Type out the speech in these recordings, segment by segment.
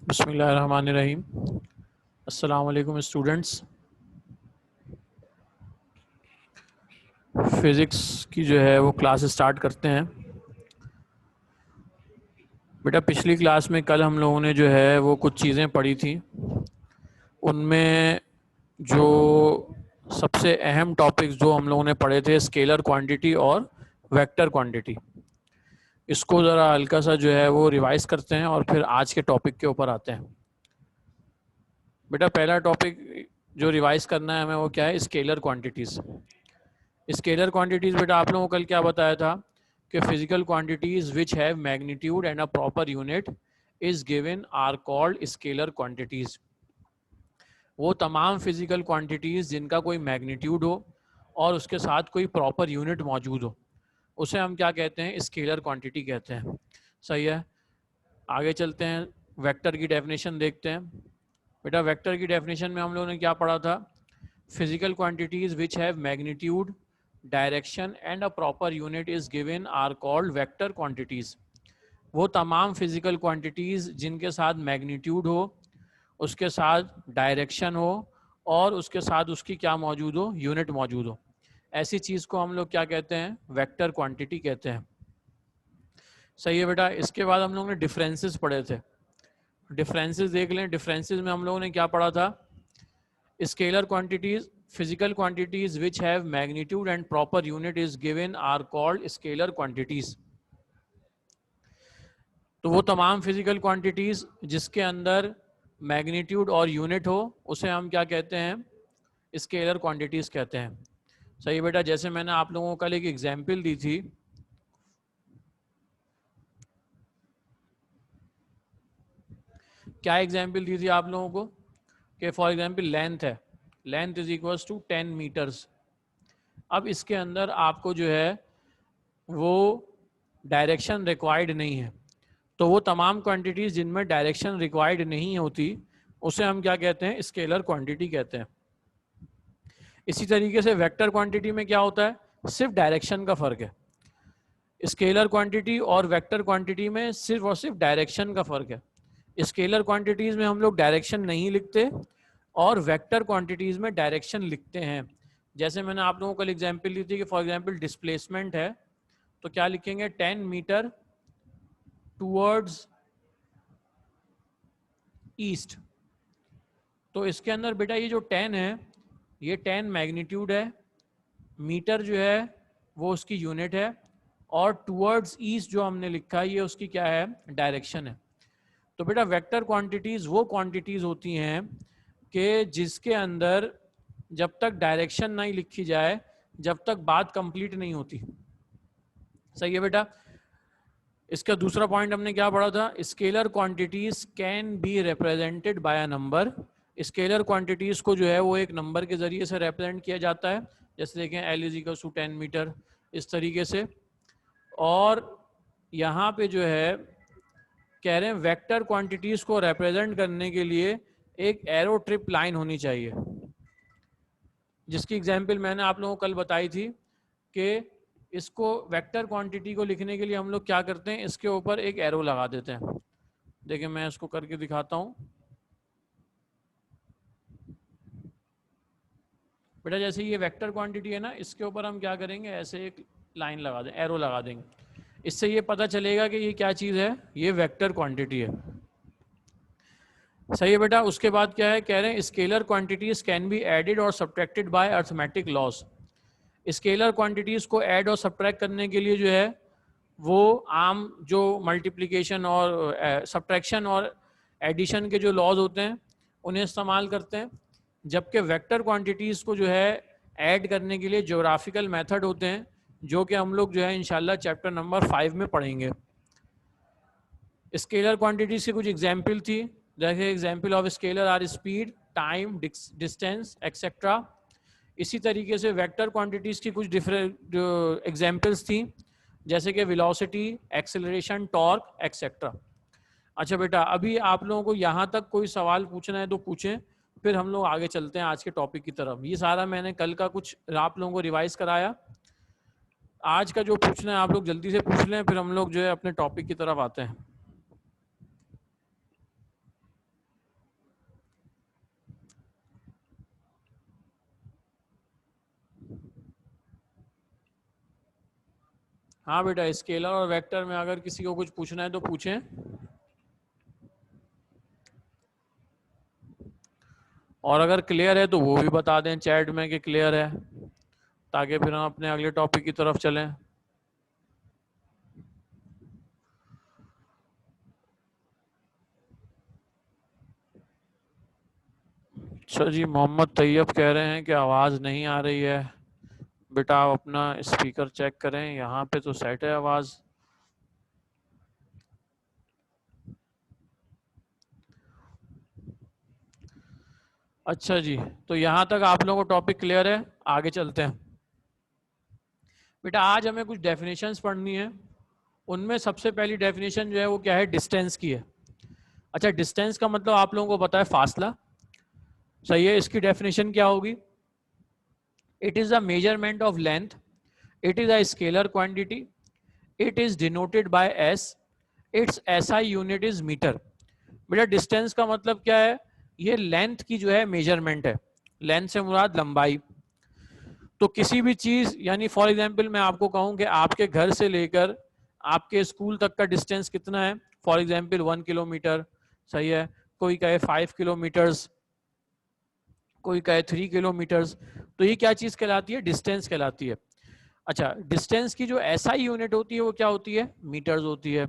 बिस्मिल्लाहिर्रहमानिर्रहीम। अस्सलाम वालेकुम स्टूडेंट्स। फिज़िक्स की जो है वो क्लास स्टार्ट करते हैं। बेटा पिछली क्लास में कल हम लोगों ने जो है वो कुछ चीज़ें पढ़ी थी। उनमें जो सबसे अहम टॉपिक्स जो हम लोगों ने पढ़े थे, स्केलर क्वांटिटी और वेक्टर क्वांटिटी। इसको ज़रा हल्का सा जो है वो रिवाइज करते हैं और फिर आज के टॉपिक के ऊपर आते हैं। बेटा पहला टॉपिक जो रिवाइज करना है हमें वो क्या है, स्केलर क्वांटिटीज़। स्केलर क्वांटिटीज बेटा आप लोगों को कल क्या बताया था कि physical quantities which have magnitude and a proper unit is given are called scalar quantities. वो तमाम फिजिकल क्वांटिटीज जिनका कोई मैग्नीट्यूड हो और उसके साथ कोई प्रॉपर यूनिट मौजूद हो, उसे हम क्या कहते हैं, स्केलर क्वांटिटी कहते हैं। सही है, आगे चलते हैं, वेक्टर की डेफिनेशन देखते हैं। बेटा वेक्टर की डेफिनेशन में हम लोगों ने क्या पढ़ा था, physical quantities which have magnitude, direction and a proper unit is given are called vector quantities. वो तमाम फिजिकल क्वांटिटीज जिनके साथ मैग्नीट्यूड हो, उसके साथ डायरेक्शन हो और उसके साथ उसकी क्या मौजूद हो, यूनिट मौजूद हो, ऐसी चीज को हम लोग क्या कहते हैं, वेक्टर क्वांटिटी कहते हैं। सही है बेटा। इसके बाद हम लोगों ने डिफरेंसेस पढ़े थे। डिफरेंसेस देख लें। डिफरेंसेस में हम लोगों ने क्या पढ़ा था, scalar quantities, physical quantities which have magnitude and proper unit is given are called scalar quantities। तो वो तमाम फिजिकल क्वांटिटीज जिसके अंदर मैग्नीट्यूड और यूनिट हो उसे हम क्या कहते हैं, स्केलर क्वांटिटीज कहते हैं। सही बेटा। जैसे मैंने आप लोगों को कल एक एग्जांपल दी थी, क्या एग्जांपल दी थी आप लोगों को कि फॉर एग्जांपल लेंथ है, length is equals to 10 metres. अब इसके अंदर आपको जो है वो डायरेक्शन रिक्वायर्ड नहीं है, तो वो तमाम क्वांटिटीज जिनमें डायरेक्शन रिक्वायर्ड नहीं होती उसे हम क्या कहते हैं, स्केलर क्वांटिटी कहते हैं। इसी तरीके से वेक्टर क्वांटिटी में क्या होता है, सिर्फ डायरेक्शन का फर्क है। स्केलर क्वांटिटी और वेक्टर क्वांटिटी में सिर्फ और सिर्फ डायरेक्शन का फर्क है। स्केलर क्वांटिटीज में हम लोग डायरेक्शन नहीं लिखते और वेक्टर क्वांटिटीज में डायरेक्शन लिखते हैं। जैसे मैंने आप लोगों को कल एग्जाम्पल दी थी कि फॉर एग्जाम्पल डिस्प्लेसमेंट है, तो क्या लिखेंगे, 10 मीटर टूवर्ड्स ईस्ट। तो इसके अंदर बेटा ये जो 10 है, ये 10 मैग्नीट्यूड है, मीटर जो है वो उसकी यूनिट है, और टूवर्ड्स ईस्ट जो हमने लिखा है ये उसकी क्या है, डायरेक्शन है। तो बेटा वेक्टर क्वांटिटीज वो क्वांटिटीज होती हैं कि जिसके अंदर जब तक डायरेक्शन नहीं लिखी जाए, जब तक बात कंप्लीट नहीं होती। सही है बेटा। इसका दूसरा पॉइंट हमने क्या पढ़ा था, scalar quantities can be represented by a number. Scalar quantities को जो है वो एक नंबर के जरिए से रिप्रेजेंट किया जाता है। जैसे देखें L is equal to 10 metre, इस तरीके से। और यहाँ पे जो है कह रहे हैं वेक्टर क्वांटिटीज को रिप्रेजेंट करने के लिए एक एरो ट्रिप लाइन होनी चाहिए, जिसकी एग्जाम्पल मैंने आप लोगों को कल बताई थी कि इसको वेक्टर क्वांटिटी को लिखने के लिए हम लोग क्या करते हैं, इसके ऊपर एक एरो लगा देते हैं। देखिए मैं इसको करके दिखाता हूँ। बेटा जैसे ये वेक्टर क्वांटिटी है ना, इसके ऊपर हम क्या करेंगे, ऐसे एक लाइन लगा दें, एरो लगा देंगे। इससे ये पता चलेगा कि ये क्या चीज़ है, ये वेक्टर क्वांटिटी है। सही है बेटा। उसके बाद क्या है, कह रहे हैं scalar quantities can be added और subtracted by arithmetic laws. Scalar quantities को ऐड और सब्ट्रैक्ट करने के लिए जो है वो आम जो मल्टीप्लिकेशन और सब्ट्रैक्शन और एडिशन के जो लॉज होते हैं उन्हें इस्तेमाल करते हैं। जबकि वेक्टर क्वांटिटीज़ को जो है ऐड करने के लिए ज्योग्राफिकल मेथड होते हैं, जो कि हम लोग जो है इंशाल्लाह चैप्टर नंबर 5 में पढ़ेंगे। स्केलर क्वांटिटीज की कुछ एग्जाम्पल थी, जैसे example of scalar are speed, time, distance etcetera. इसी तरीके से वेक्टर क्वांटिटीज की कुछ डिफरेंट एग्जाम्पल्स थी, जैसे कि वेलोसिटी, एक्सेलरेशन, टॉर्क एक्सेट्रा। अच्छा बेटा, अभी आप लोगों को यहाँ तक कोई सवाल पूछना है तो पूछें, फिर हम लोग आगे चलते हैं आज के टॉपिक की तरफ। ये सारा मैंने कल का कुछ आप लोगों को रिवाइज कराया। आज का जो पूछना है आप लोग जल्दी से पूछ लें, फिर हम लोग जो है अपने टॉपिक की तरफ आते हैं। हाँ बेटा, स्केलर और वेक्टर में अगर किसी को कुछ पूछना है तो पूछें। और अगर क्लियर है तो वो भी बता दें चैट में कि क्लियर है, ताकि फिर हम अपने अगले टॉपिक की तरफ चलें। अच्छा जी, मोहम्मद तैयब कह रहे हैं कि आवाज़ नहीं आ रही है। बेटा आप अपना स्पीकर चेक करें, यहाँ पे तो सेट है आवाज़। अच्छा जी, तो यहाँ तक आप लोगों को टॉपिक क्लियर है, आगे चलते हैं। बेटा आज हमें कुछ डेफिनेशंस पढ़नी है। उनमें सबसे पहली डेफिनेशन जो है वो क्या है, डिस्टेंस की है। अच्छा, डिस्टेंस का मतलब आप लोगों को पता है फासला, सही है। इसकी डेफिनेशन क्या होगी? It is a measurement of length, it is a scalar quantity, it is denoted by S, its SI unit is metre. बेटा डिस्टेंस का मतलब क्या है? ये लेंथ की जो है मेजरमेंट है। लेंथ से मुराद लंबाई। तो किसी भी चीज, यानी फॉर एग्जांपल मैं आपको कहूं कि आपके घर से लेकर आपके स्कूल तक का डिस्टेंस कितना है, फॉर एग्जांपल 1 किलोमीटर, सही है। कोई कहे 5 किलोमीटर्स, कोई कहे 3 किलोमीटर्स, तो ये क्या चीज कहलाती है? डिस्टेंस कहलाती है। अच्छा, डिस्टेंस की जो एसआई यूनिट होती है वो क्या होती है? मीटर्स होती है।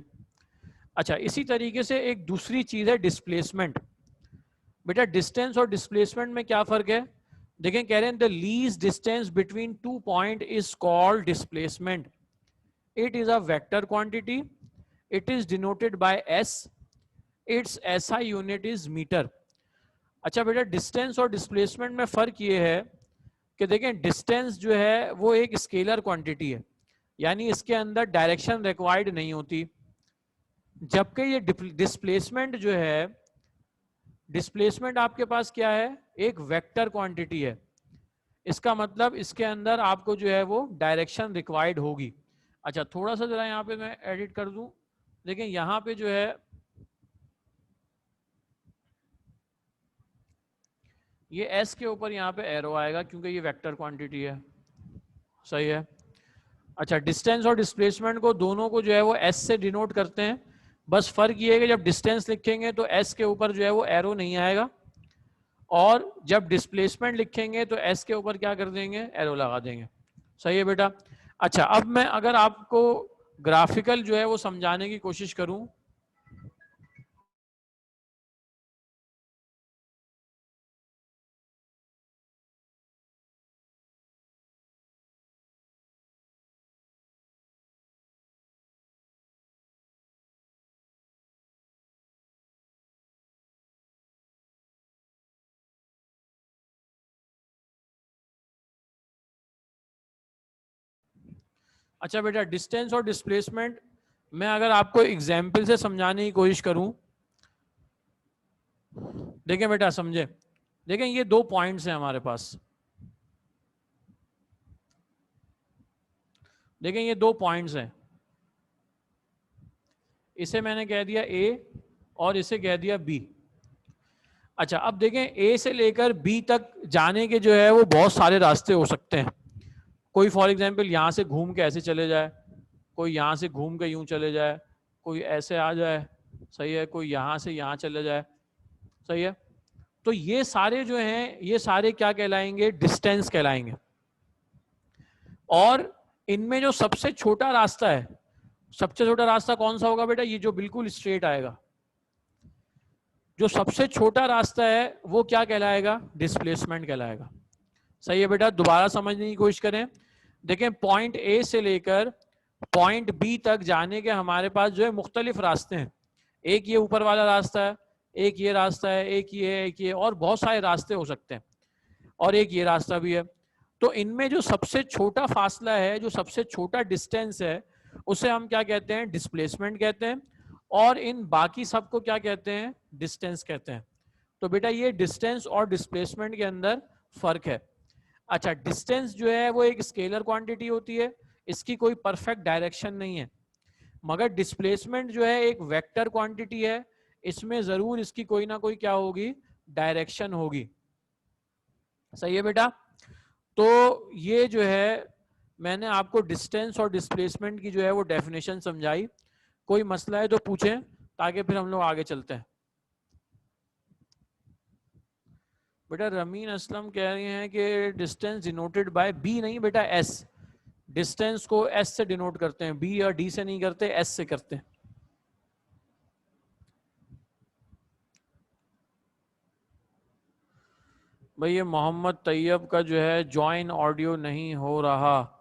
अच्छा, इसी तरीके से एक दूसरी चीज है डिस्प्लेसमेंट। बेटा डिस्टेंस और डिस्प्लेसमेंट में क्या फर्क है? देखें, कह रहे हैं the least distance between two point is called displacement, it is a vector quantity, it is denoted by S, its SI unit is metre. अच्छा बेटा, डिस्टेंस और डिस्प्लेसमेंट में फर्क ये है कि देखें, डिस्टेंस जो है वो एक स्केलर क्वांटिटी है, यानी इसके अंदर डायरेक्शन रिक्वायर्ड नहीं होती। जबकि ये डिस्प्लेसमेंट जो है, डिस्प्लेसमेंट आपके पास क्या है? एक वेक्टर क्वांटिटी है। इसका मतलब इसके अंदर आपको जो है वो डायरेक्शन रिक्वायर्ड होगी। अच्छा, थोड़ा सा जरा यहाँ पे मैं एडिट कर दूं। देखें यहाँ पे जो है, ये एस के ऊपर यहाँ पे एरो आएगा क्योंकि ये वेक्टर क्वांटिटी है, सही है। अच्छा, डिस्टेंस और डिस्प्लेसमेंट को दोनों को जो है वो एस से डिनोट करते हैं। बस फर्क ये है कि जब डिस्टेंस लिखेंगे तो एस के ऊपर जो है वो एरो नहीं आएगा, और जब डिस्प्लेसमेंट लिखेंगे तो एस के ऊपर क्या कर देंगे? एरो लगा देंगे, सही है बेटा। अच्छा, अब मैं अगर आपको ग्राफिकल जो है वो समझाने की कोशिश करूं, अच्छा बेटा डिस्टेंस और डिस्प्लेसमेंट मैं अगर आपको एग्जाम्पल से समझाने की कोशिश करूं, देखें बेटा समझे, देखें ये दो पॉइंट्स हैं हमारे पास, देखें ये दो पॉइंट्स हैं, इसे मैंने कह दिया ए और इसे कह दिया बी। अच्छा, अब देखें ए से लेकर बी तक जाने के जो है वो बहुत सारे रास्ते हो सकते हैं। कोई फॉर एग्जांपल यहाँ से घूम के ऐसे चले जाए, कोई यहाँ से घूम के यूं चले जाए, कोई ऐसे आ जाए, सही है, कोई यहाँ से यहाँ चले जाए, सही है। तो ये सारे जो हैं ये सारे क्या कहलाएंगे? डिस्टेंस कहलाएंगे। और इनमें जो सबसे छोटा रास्ता है, सबसे छोटा रास्ता कौन सा होगा बेटा? ये जो बिल्कुल स्ट्रेट आएगा, जो सबसे छोटा रास्ता है वो क्या कहलाएगा? डिस्प्लेसमेंट कहलाएगा, सही है बेटा। दोबारा समझने की कोशिश करें। देखें, पॉइंट ए से लेकर पॉइंट बी तक जाने के हमारे पास जो है मुख्तलिफ रास्ते हैं। एक ये ऊपर वाला रास्ता है, एक ये रास्ता है, एक ये है, एक ये, और बहुत सारे रास्ते हो सकते हैं, और एक ये रास्ता भी है। तो इनमें जो सबसे छोटा फासला है, जो सबसे छोटा डिस्टेंस है, उसे हम क्या कहते हैं? डिस्प्लेसमेंट कहते हैं। और इन बाकी सबको क्या कहते हैं? डिस्टेंस कहते हैं। तो बेटा ये डिस्टेंस और डिस्प्लेसमेंट के अंदर फर्क है। अच्छा, डिस्टेंस जो है वो एक स्केलर क्वांटिटी होती है, इसकी कोई परफेक्ट डायरेक्शन नहीं है। मगर डिस्प्लेसमेंट जो है एक वेक्टर क्वांटिटी है, इसमें जरूर इसकी कोई ना कोई क्या होगी? डायरेक्शन होगी, सही है बेटा। तो ये जो है मैंने आपको डिस्टेंस और डिस्प्लेसमेंट की जो है वो डेफिनेशन समझाई। कोई मसला है तो पूछें, ताकि फिर हम लोग आगे चलते हैं। बेटा रमीन असलम कह रही हैं कि डिस्टेंस डिनोटेड बाय बी, नहीं बेटा एस। डिस्टेंस को एस से डिनोट करते हैं, बी या डी से नहीं करते, एस से करते हैं। भाई ये मोहम्मद तैयब का जो है ज्वाइन ऑडियो नहीं हो रहा।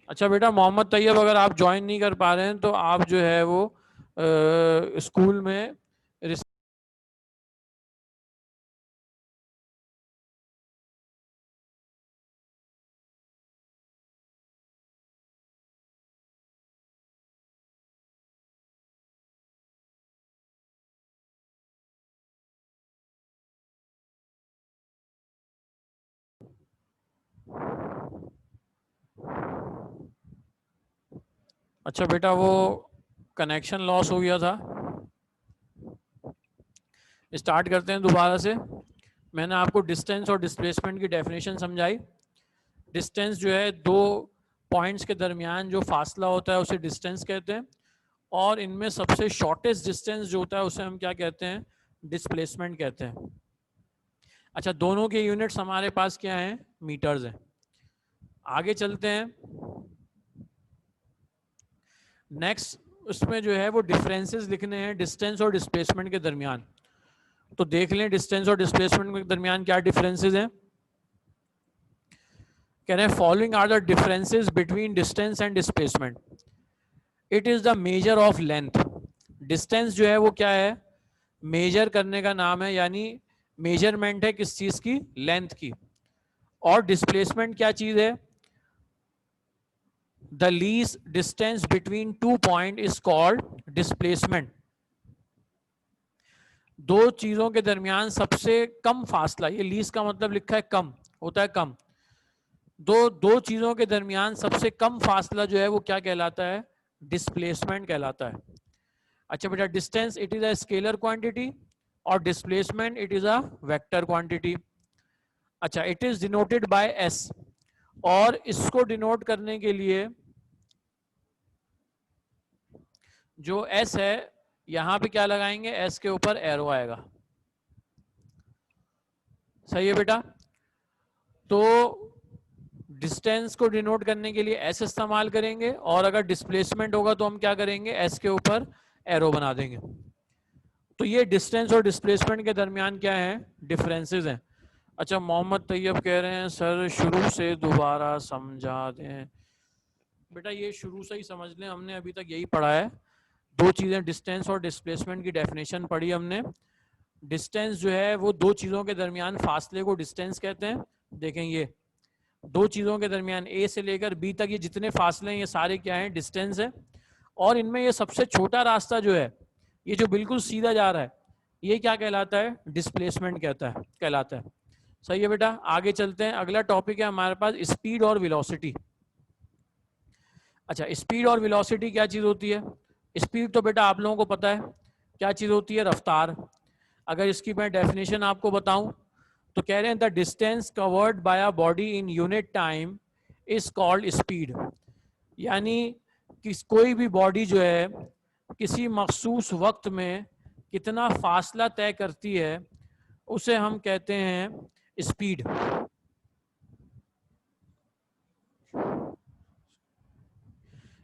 अच्छा बेटा मोहम्मद तैयब, अगर आप ज्वाइन नहीं कर पा रहे हैं तो आप जो है वो स्कूल में अच्छा बेटा वो कनेक्शन लॉस हो गया था। स्टार्ट करते हैं दोबारा से। मैंने आपको डिस्टेंस और डिस्प्लेसमेंट की डेफिनेशन समझाई। डिस्टेंस जो है दो पॉइंट्स के दरमियान जो फासला होता है उसे डिस्टेंस कहते हैं, और इनमें सबसे शॉर्टेस्ट डिस्टेंस जो होता है उसे हम क्या कहते हैं, डिस्प्लेसमेंट कहते हैं। अच्छा दोनों के यूनिट्स हमारे पास क्या हैं, मीटर्स हैं। आगे चलते हैं। नेक्स्ट उसमें जो है वो डिफरेंसेस लिखने हैं डिस्टेंस और डिस्प्लेसमेंट के दरमियान। तो देख लें डिस्टेंस और डिस्प्लेसमेंट के दरमियान क्या डिफरेंसेस हैं। कह रहे हैं following are the differences between distance and displacement. It is the measure of length. Distance जो है वो क्या है, मेजर करने का नाम है, यानी मेजरमेंट है किस चीज की, लेंथ की। और डिस्प्लेसमेंट क्या चीज है, the least distance between two point is called displacement. दो चीजों के दरमियान सबसे कम फासला, ये लीस्ट का मतलब लिखा है कम, होता है कम। दो चीजों के दरमियान सबसे कम फासला जो है वो क्या कहलाता है, डिस्प्लेसमेंट कहलाता है। अच्छा बेटा distance it is a scalar quantity और displacement it is a vector quantity. अच्छा it is denoted by S, और इसको डिनोट करने के लिए जो एस है यहां पे क्या लगाएंगे, एस के ऊपर एरो आएगा। सही है बेटा। तो डिस्टेंस को डिनोट करने के लिए एस इस्तेमाल करेंगे, और अगर डिस्प्लेसमेंट होगा तो हम क्या करेंगे, एस के ऊपर एरो बना देंगे। तो ये डिस्टेंस और डिस्प्लेसमेंट के दरमियान क्या है, डिफरेंसेस हैं। अच्छा मोहम्मद तैयब कह रहे हैं सर शुरू से दोबारा समझा दें। बेटा ये शुरू से ही समझ लें, हमने अभी तक यही पढ़ा है। दो चीज़ें डिस्टेंस और डिस्प्लेसमेंट की डेफिनेशन पढ़ी हमने। डिस्टेंस जो है वो दो चीज़ों के दरमियान फासले को डिस्टेंस कहते हैं। देखें ये दो चीज़ों के दरमियान ए से लेकर बी तक ये जितने फासले हैं ये सारे क्या हैं, डिस्टेंस है। और इनमें ये सबसे छोटा रास्ता जो है, ये जो बिल्कुल सीधा जा रहा है, ये क्या कहलाता है, डिस्प्लेसमेंट कहलाता है। सही है बेटा। आगे चलते हैं, अगला टॉपिक है हमारे पास स्पीड और वेलोसिटी। अच्छा स्पीड और वेलोसिटी क्या चीज़ होती है। स्पीड तो बेटा आप लोगों को पता है क्या चीज़ होती है, रफ्तार। अगर इसकी मैं डेफिनेशन आपको बताऊं तो कह रहे हैं the distance covered by a body in unit time is called speed. यानी कोई भी बॉडी जो है किसी मखसूस वक्त में कितना फासला तय करती है उसे हम कहते हैं स्पीड।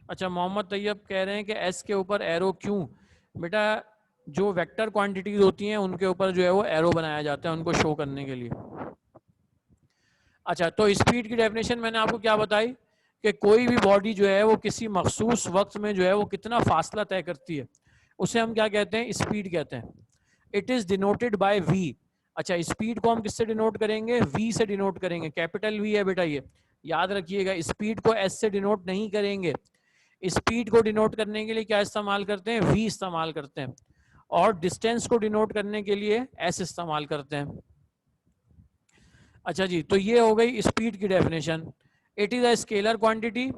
अच्छा मोहम्मद तैयब कह रहे हैं कि एस के ऊपर एरो क्यों। बेटा जो वेक्टर क्वांटिटीज होती हैं उनके ऊपर जो है वो एरो बनाया जाता है उनको शो करने के लिए। अच्छा तो स्पीड की डेफिनेशन मैंने आपको क्या बताई कि कोई भी बॉडी जो है वो किसी मखसूस वक्त में जो है वो कितना फासला तय करती है, उसे हम क्या कहते हैं, स्पीड कहते हैं। It is denoted by V. अच्छा, स्पीड को हम किससे डिनोट करेंगे, वी से डिनोट करेंगे, कैपिटल वी है बेटा, ये याद रखिएगा। स्पीड को एस से डिनोट नहीं करेंगे, स्पीड को डिनोट करने के लिए क्या इस्तेमाल करते हैं, वी इस्तेमाल करते हैं, और डिस्टेंस को डिनोट करने के लिए एस इस्तेमाल करते हैं। अच्छा जी, तो ये हो गई स्पीड की definition. It is a scalar quantity,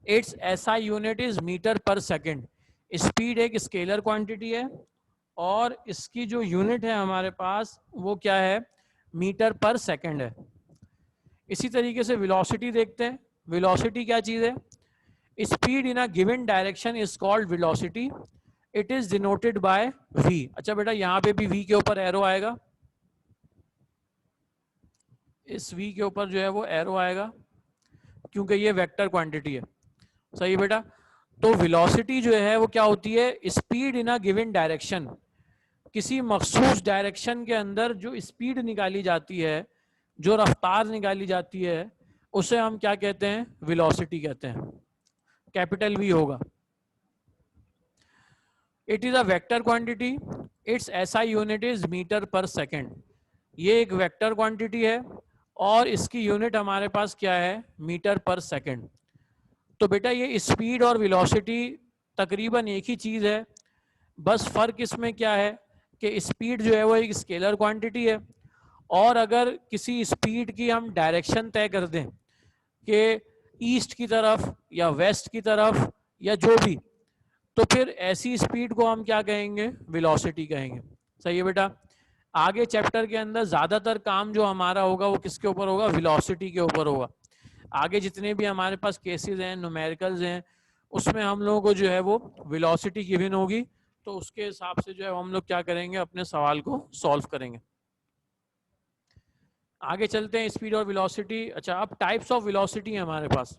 its SI unit is metre per second. Speed एक स्केलर क्वांटिटी है और इसकी जो यूनिट है हमारे पास वो क्या है, मीटर पर सेकंड है। इसी तरीके से वेलोसिटी देखते हैं। वेलोसिटी क्या चीज है, speed in a given direction is called velocity, it is denoted by V. अच्छा बेटा, यहाँ पे भी वी के ऊपर एरो आएगा, इस वी के ऊपर जो है वो एरो आएगा क्योंकि ये वेक्टर क्वांटिटी है। सही बेटा, तो वेलोसिटी जो है वो क्या होती है, speed in a given direction, किसी मखसूस डायरेक्शन के अंदर जो स्पीड निकाली जाती है, जो रफ्तार निकाली जाती है, उसे हम क्या कहते हैं, वेलोसिटी कहते हैं, कैपिटल वी होगा। It is a vector quantity, its SI unit is metre per second. ये एक वेक्टर क्वांटिटी है और इसकी यूनिट हमारे पास क्या है, मीटर पर सेकंड। तो बेटा ये स्पीड और वेलोसिटी तकरीबन एक ही चीज है, बस फर्क इसमें क्या है कि स्पीड जो है वो एक स्केलर क्वांटिटी है, और अगर किसी स्पीड की हम डायरेक्शन तय कर दें कि ईस्ट की तरफ या वेस्ट की तरफ या जो भी, तो फिर ऐसी स्पीड को हम क्या कहेंगे, वेलोसिटी कहेंगे। सही है बेटा, आगे चैप्टर के अंदर ज्यादातर काम जो हमारा होगा वो किसके ऊपर होगा, वेलोसिटी के ऊपर होगा। आगे जितने भी हमारे पास केसेस हैं, न्यूमेरिकल्स हैं, उसमें हम लोगों को जो है वो वेलोसिटी गिवन होगी, तो उसके हिसाब से जो है हम लोग क्या करेंगे, अपने सवाल को सॉल्व करेंगे। आगे चलते हैं, स्पीड और वेलोसिटी। अच्छा, अब टाइप्स ऑफ वेलोसिटी है हमारे पास।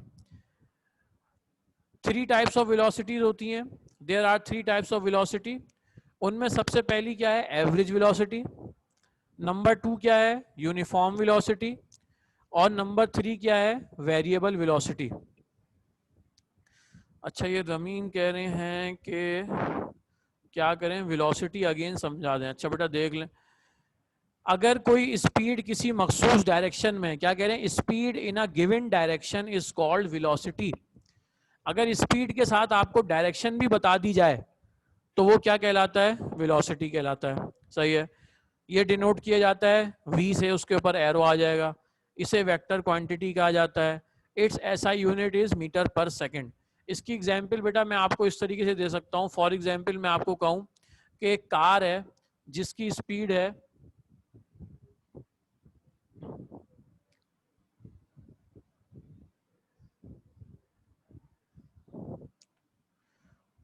3 टाइप्स ऑफ वेलोसिटीज होती हैं, there are 3 types of velocity. उनमें सबसे पहली क्या है, एवरेज वेलोसिटी। नंबर 2 क्या है, यूनिफॉर्म वेलोसिटी। और नंबर 3 क्या है, वेरिएबल वेलोसिटी। अच्छा, ये रमीन कह रहे हैं कि क्या करें, वेलोसिटी अगेन समझा दें। अच्छा बेटा देख लें, अगर कोई स्पीड किसी मखसूस डायरेक्शन में, क्या कह रहे हैं, speed in a given direction is called velocity. अगर स्पीड के साथ आपको डायरेक्शन भी बता दी जाए तो वो क्या कहलाता है, वेलोसिटी कहलाता है। सही है, ये डिनोट किया जाता है v से, उसके ऊपर एरो आ जाएगा, इसे वेक्टर क्वांटिटी कहा जाता है। Its SI unit is metre per second. इसकी एग्जांपल बेटा मैं आपको इस तरीके से दे सकता हूँ। फॉर एग्जांपल मैं आपको कहूँ कि एक कार है जिसकी स्पीड है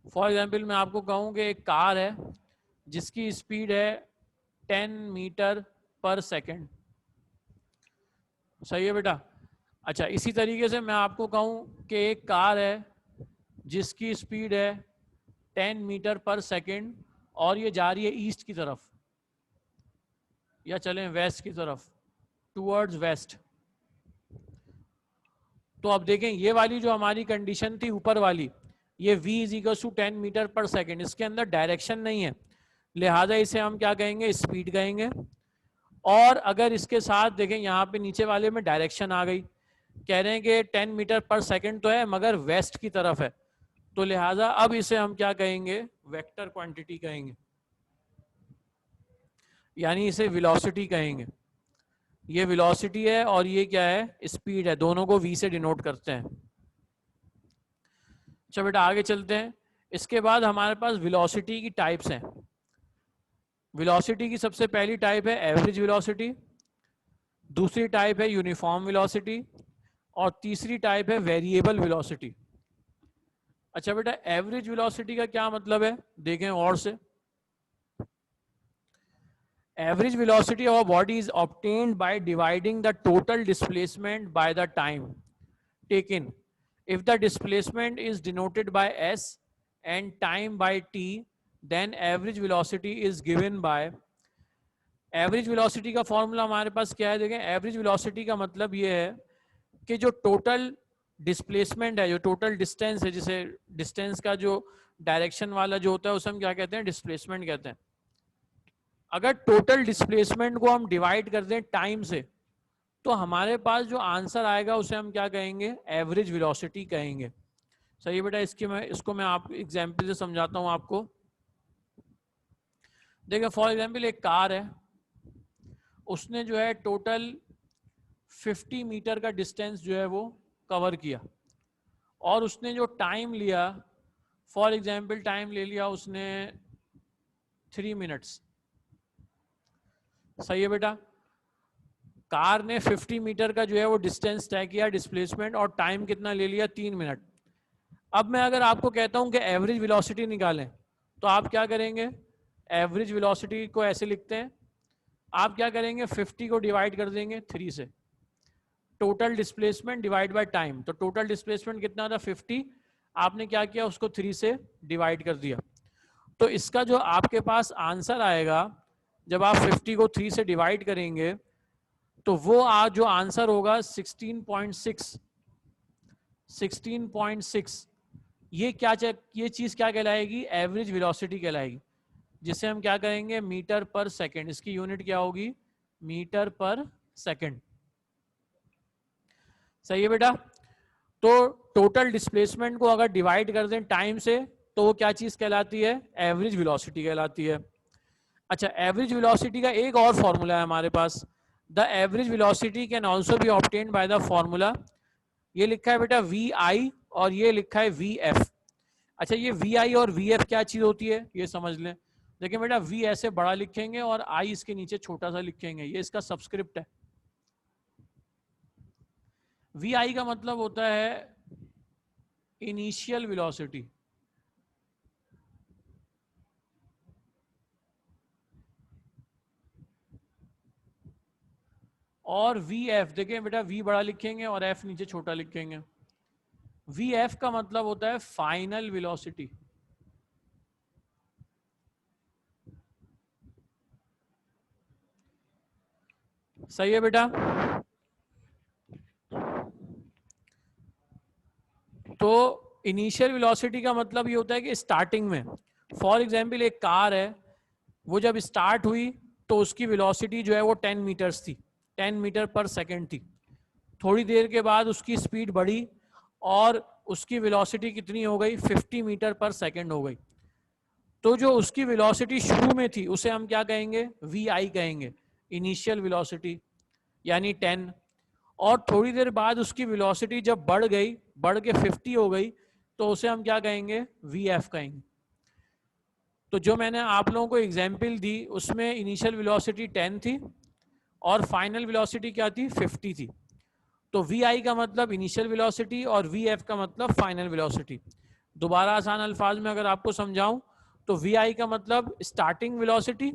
फॉर एग्जाम्पल मैं आपको कहूँ कि एक कार है जिसकी स्पीड है 10 मीटर पर सेकंड। सही है बेटा। अच्छा, इसी तरीके से मैं आपको कहूँ कि एक कार है जिसकी स्पीड है 10 मीटर पर सेकंड और ये जा रही है ईस्ट की तरफ, या चलें वेस्ट की तरफ, टूवर्ड्स वेस्ट। तो अब देखें, ये वाली जो हमारी कंडीशन थी ऊपर वाली, ये v is equal to 10 metre per second, इसके अंदर डायरेक्शन नहीं है, लिहाजा इसे हम क्या कहेंगे, स्पीड कहेंगे। और अगर इसके साथ देखें यहाँ पे नीचे वाले में डायरेक्शन आ गई, कह रहे हैं कि 10 मीटर पर सेकेंड तो है मगर वेस्ट की तरफ है, तो लिहाजा अब इसे हम क्या कहेंगे, वेक्टर क्वांटिटी कहेंगे, यानी इसे वेलोसिटी कहेंगे। ये वेलोसिटी है और ये क्या है, स्पीड है, दोनों को v से डिनोट करते हैं। अच्छा बेटा आगे चलते हैं। इसके बाद हमारे पास वेलोसिटी की टाइप्स हैं। वेलोसिटी की सबसे पहली टाइप है एवरेज वेलोसिटी, दूसरी टाइप है यूनिफॉर्म वेलोसिटी, और तीसरी टाइप है वेरिएबल वेलोसिटी। अच्छा बेटा, एवरेज वेलोसिटी का क्या मतलब है, देखें और से। Average velocity of body is obtained by dividing the total displacement by the time taken. If the displacement is denoted by s and time by t, then average velocity is given by, average velocity का formula हमारे पास क्या है, देखें average velocity का मतलब ये है कि जो टोटल डिस्प्लेसमेंट है, जो टोटल डिस्टेंस है, जिसे डिस्टेंस का जो डायरेक्शन वाला जो होता है उसे हम क्या कहते हैं, डिस्प्लेसमेंट कहते हैं। अगर टोटल डिस्प्लेसमेंट को हम डिवाइड कर दें टाइम से, तो हमारे पास जो आंसर आएगा उसे हम क्या कहेंगे, एवरेज वेलोसिटी कहेंगे। सही है बेटा, इसको मैं आप एग्जाम्पल से समझाता हूं आपको। देखिए फॉर एग्जाम्पल एक कार है, उसने जो है टोटल 50 मीटर का डिस्टेंस जो है वो कवर किया, और उसने जो टाइम लिया, फॉर एग्जाम्पल टाइम ले लिया उसने 3 मिनट्स। सही है बेटा, कार ने 50 मीटर का जो है वो डिस्टेंस तय किया, डिस्प्लेसमेंट, और टाइम कितना ले लिया, 3 मिनट। अब मैं अगर आपको कहता हूं कि एवरेज वेलोसिटी निकालें, तो आप क्या करेंगे, एवरेज वेलोसिटी को ऐसे लिखते हैं, आप क्या करेंगे, 50 को डिवाइड कर देंगे 3 से, total displacement divide by time. तो टोटल डिस्प्लेसमेंट कितना था, 50, आपने क्या किया, उसको 3 से डिवाइड कर दिया। तो इसका जो आपके पास आंसर आएगा, जब आप 50 को 3 से डिवाइड करेंगे, तो वो आज जो आंसर होगा 16.6। 16.6 ये ये चीज क्या कहलाएगी, एवरेज वेलोसिटी कहलाएगी, जिसे हम क्या करेंगे, मीटर पर सेकंड। इसकी यूनिट क्या होगी, मीटर पर सेकंड। सही है बेटा, तो टोटल डिस्प्लेसमेंट को अगर डिवाइड कर दें टाइम से, तो वो क्या चीज कहलाती है, एवरेज वेलोसिटी कहलाती है। अच्छा, एवरेज वेलोसिटी का एक और फॉर्मूला है हमारे पास, the average velocity can also be obtained by the formula, ये लिखा है बेटा वी आई, और ये लिखा है वी एफ। अच्छा, ये वी आई और वी एफ क्या चीज होती है, ये समझ लें। देखिए बेटा, वी ऐसे बड़ा लिखेंगे और आई इसके नीचे छोटा सा लिखेंगे, ये इसका सबस्क्रिप्ट है। वी आई का मतलब होता है इनिशियल वेलोसिटी, और वी एफ, देखिए बेटा, वी बड़ा लिखेंगे और एफ नीचे छोटा लिखेंगे। वी एफ का मतलब होता है फाइनल वेलोसिटी। सही है बेटा, तो इनिशियल वेलोसिटी का मतलब ये होता है कि स्टार्टिंग में, फॉर एग्जांपल एक कार है, वो जब स्टार्ट हुई तो उसकी वेलोसिटी जो है वो 10 मीटर्स थी, 10 मीटर पर सेकंड थी। थोड़ी देर के बाद उसकी स्पीड बढ़ी और उसकी वेलोसिटी कितनी हो गई, 50 मीटर पर सेकंड हो गई। तो जो उसकी वेलोसिटी शुरू में थी उसे हम क्या कहेंगे, वी आई कहेंगे, इनिशियल वेलोसिटी, यानी 10। और थोड़ी देर बाद उसकी वेलोसिटी जब बढ़ गई, बढ़ के 50 हो गई, तो उसे हम क्या कहेंगे, वी एफ कहेंगे। तो जो मैंने आप लोगों को एग्जाम्पल दी उसमें इनिशियल वेलोसिटी 10 थी और फाइनल वेलोसिटी क्या थी, 50 थी। तो वी आई का मतलब इनिशियल वेलोसिटी और वी एफ का मतलब फाइनल वेलोसिटी। दोबारा आसान अल्फाज में अगर आपको समझाऊं, तो वी आई का मतलब स्टार्टिंग वेलोसिटी,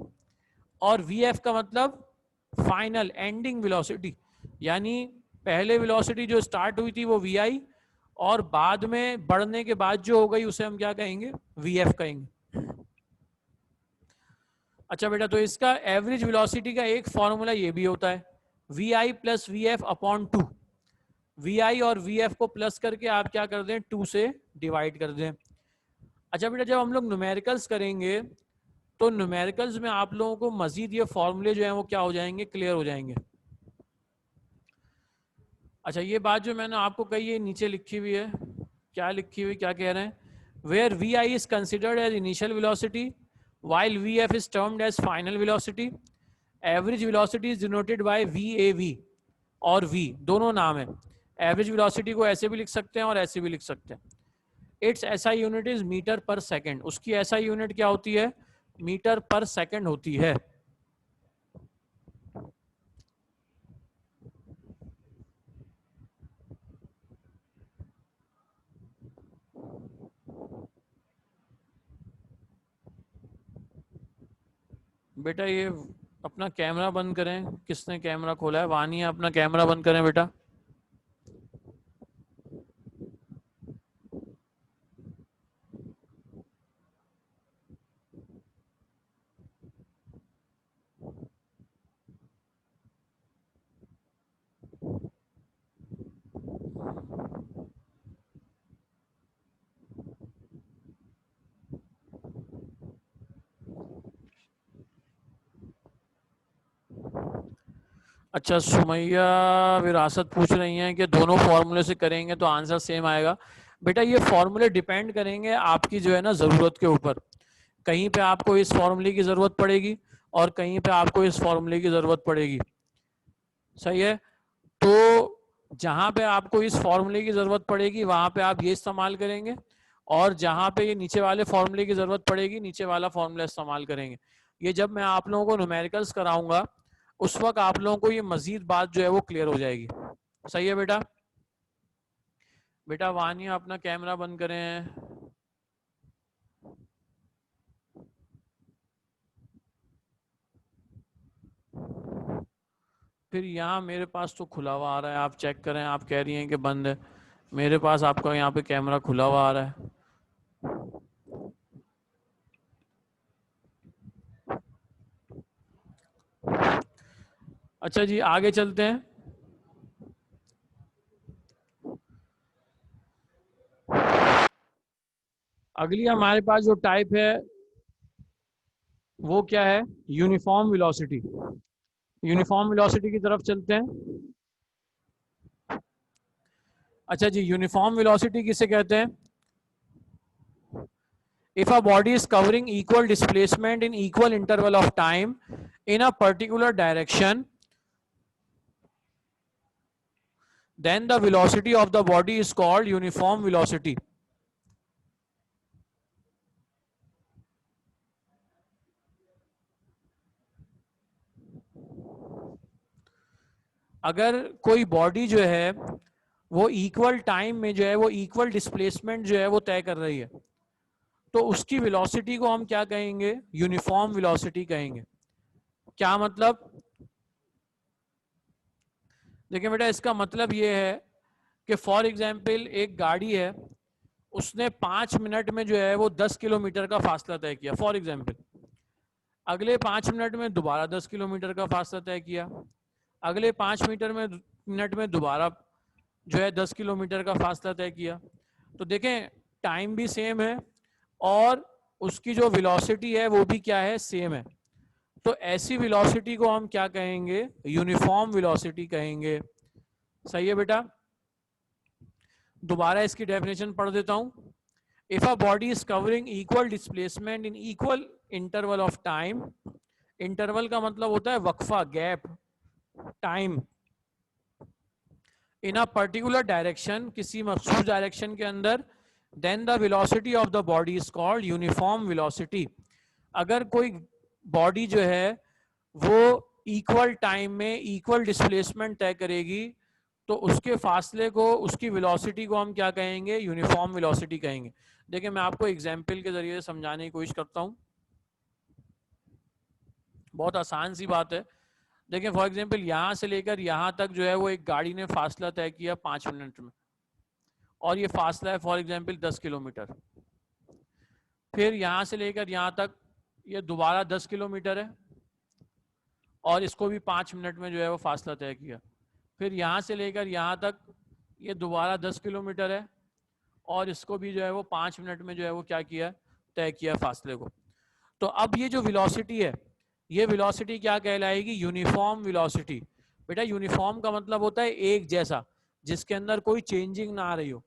और वी एफ का मतलब फाइनल एंडिंग वेलोसिटी। यानी पहले वेलोसिटी जो स्टार्ट हुई थी वो वी आई, और बाद में बढ़ने के बाद जो हो गई उसे हम क्या कहेंगे, वी एफ कहेंगे। अच्छा बेटा, तो इसका एवरेज वेलोसिटी का एक फॉर्मूला ये भी होता है, V I plus V F upon 2। V I और वी एफ को प्लस करके आप क्या कर दें, 2 से डिवाइड कर दें। अच्छा बेटा, जब हम लोग न्यूमेरिकल्स करेंगे, तो न्यूमेरिकल्स में आप लोगों को मजीद ये फॉर्मूले जो हैं वो क्या हो जाएंगे, क्लियर हो जाएंगे। अच्छा, ये बात जो मैंने आपको कही है नीचे लिखी हुई है, क्या लिखी हुई, क्या कह रहे हैं, where V I is considered as initial velocity while vf is termed as final velocity, average velocity is denoted by vav और v, दोनों नाम है। एवरेज वेलोसिटी को ऐसे भी लिख सकते हैं और ऐसे भी लिख सकते हैं। Its SI unit is metre per second, उसकी एसआई यूनिट क्या होती है, मीटर पर सेकंड होती है। बेटा ये अपना कैमरा बंद करें, किसने कैमरा खोला है, वानी है, अपना कैमरा बंद करें बेटा। अच्छा, सुमैया विरासत पूछ रही हैं कि दोनों फॉर्मूले से करेंगे तो आंसर सेम आएगा। बेटा ये फॉर्मूले डिपेंड करेंगे आपकी जो है ना ज़रूरत के ऊपर। कहीं पे आपको इस फॉर्मूले की ज़रूरत पड़ेगी और कहीं पे आपको इस फॉर्मूले की ज़रूरत पड़ेगी। सही है। तो जहाँ पे आपको इस फॉर्मूले की ज़रूरत पड़ेगी वहाँ पे आप ये इस्तेमाल करेंगे, और जहाँ पे ये नीचे वाले फॉर्मूले की ज़रूरत पड़ेगी नीचे वाला फॉर्मूला इस्तेमाल करेंगे। ये जब मैं आप लोगों को न्यूमेरिकल्स कराऊंगा उस वक्त आप लोगों को ये मजीद बात जो है वो क्लियर हो जाएगी। सही है बेटा। बेटा वानिया अपना कैमरा बंद करें। फिर यहाँ मेरे पास तो खुला हुआ आ रहा है, आप चेक करें। आप कह रही हैं कि बंद है, मेरे पास आपका यहाँ पे कैमरा खुला हुआ आ रहा है। अच्छा जी आगे चलते हैं। अगली हमारे पास जो टाइप है वो क्या है? Uniform velocity. यूनिफॉर्म वेलोसिटी की तरफ चलते हैं। अच्छा जी, यूनिफॉर्म वेलोसिटी किसे कहते हैं? If a body is covering equal displacement in equal interval of time in a particular direction, then the velocity of the body is called uniform velocity. अगर कोई बॉडी जो है वो इक्वल टाइम में जो है वो इक्वल डिस्प्लेसमेंट जो है वो तय कर रही है, तो उसकी वेलोसिटी को हम क्या कहेंगे? यूनिफॉर्म वेलोसिटी कहेंगे। क्या मतलब? देखिए बेटा इसका मतलब ये है कि फॉर एग्जाम्पल एक गाड़ी है, उसने 5 मिनट में जो है वो 10 किलोमीटर का फासला तय किया फॉर एग्जाम्पल। अगले 5 मिनट में दोबारा 10 किलोमीटर का फासला तय किया। अगले 5 मिनट में दोबारा जो है 10 किलोमीटर का फासला तय किया। तो देखें टाइम भी सेम है और उसकी जो वेलोसिटी है वो भी क्या है? सेम है। तो ऐसी वेलोसिटी को हम क्या कहेंगे? यूनिफॉर्म वेलोसिटी कहेंगे। सही है बेटा। दोबारा इसकी डेफिनेशन पढ़ देता हूं। If a body is covering equal displacement in equal interval of time, interval का मतलब होता है वक्फा, gap, time, in a particular direction, किसी मखसूस डायरेक्शन के अंदर, then the velocity of the body is called uniform velocity. अगर कोई बॉडी जो है वो इक्वल टाइम में इक्वल डिस्प्लेसमेंट तय करेगी तो उसके फासले को, उसकी वेलोसिटी को हम क्या कहेंगे? यूनिफॉर्म वेलोसिटी कहेंगे। देखिए मैं आपको एग्जाम्पल के जरिए समझाने की कोशिश करता हूँ। बहुत आसान सी बात है। देखिए फॉर एग्जाम्पल यहाँ से लेकर यहाँ तक जो है वो एक गाड़ी ने फासला तय किया 5 मिनट में, और ये फासला है फॉर एग्जाम्पल 10 किलोमीटर। फिर यहाँ से लेकर यहाँ तक ये दोबारा 10 किलोमीटर है और इसको भी 5 मिनट में जो है वो फासला तय किया। फिर यहाँ से लेकर यहाँ तक ये दोबारा 10 किलोमीटर है और इसको भी जो है वो 5 मिनट में जो है वो क्या किया? तय किया फासले को। तो अब ये जो वेलोसिटी है ये वेलोसिटी क्या कहलाएगी? Uniform velocity. बेटा यूनिफॉर्म का मतलब होता है एक जैसा, जिसके अंदर कोई चेंजिंग ना आ रही हो।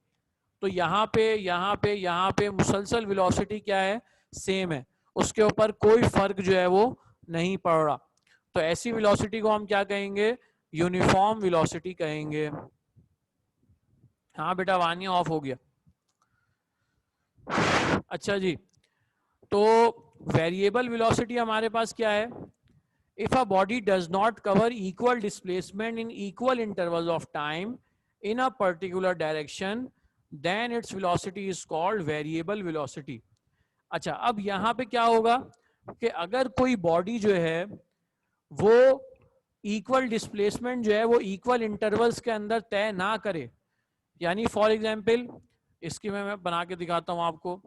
तो यहाँ पे यहाँ पे यहाँ पे मुसलसल वेलोसिटी क्या है? सेम है, उसके ऊपर कोई फर्क जो है वो नहीं पड़ रहा। तो ऐसी वेलोसिटी को हम क्या कहेंगे? यूनिफॉर्म वेलोसिटी कहेंगे। हाँ बेटा वानिया ऑफ हो गया। अच्छा जी, तो वेरिएबल वेलोसिटी हमारे पास क्या है? If a body does not cover equal displacement in equal intervals of time in a particular direction, then its velocity is called variable velocity. अच्छा अब यहाँ पे क्या होगा कि अगर कोई बॉडी जो है वो इक्वल डिस्प्लेसमेंट जो है वो इक्वल इंटरवल्स के अंदर तय ना करे, यानी फॉर एग्जांपल इसकी मैं बना के दिखाता हूं आपको।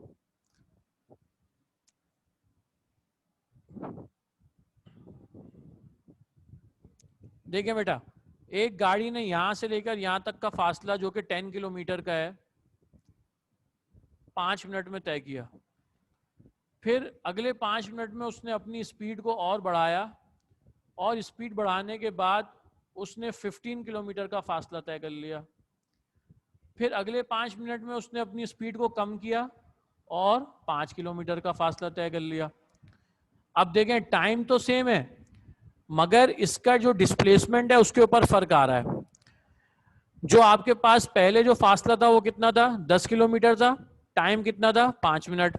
देखिए बेटा एक गाड़ी ने यहां से लेकर यहां तक का फासला जो कि 10 किलोमीटर का है 5 मिनट में तय किया। फिर अगले 5 मिनट में उसने अपनी स्पीड को और बढ़ाया, और स्पीड बढ़ाने के बाद उसने 15 किलोमीटर का फासला तय कर लिया। फिर अगले 5 मिनट में उसने अपनी स्पीड को कम किया और 5 किलोमीटर का फासला तय कर लिया। अब देखें टाइम तो सेम है, मगर इसका जो डिस्प्लेसमेंट है उसके ऊपर फर्क आ रहा है। जो आपके पास पहले जो फासला था वो कितना था, 10 किलोमीटर था, टाइम कितना था, 5 मिनट।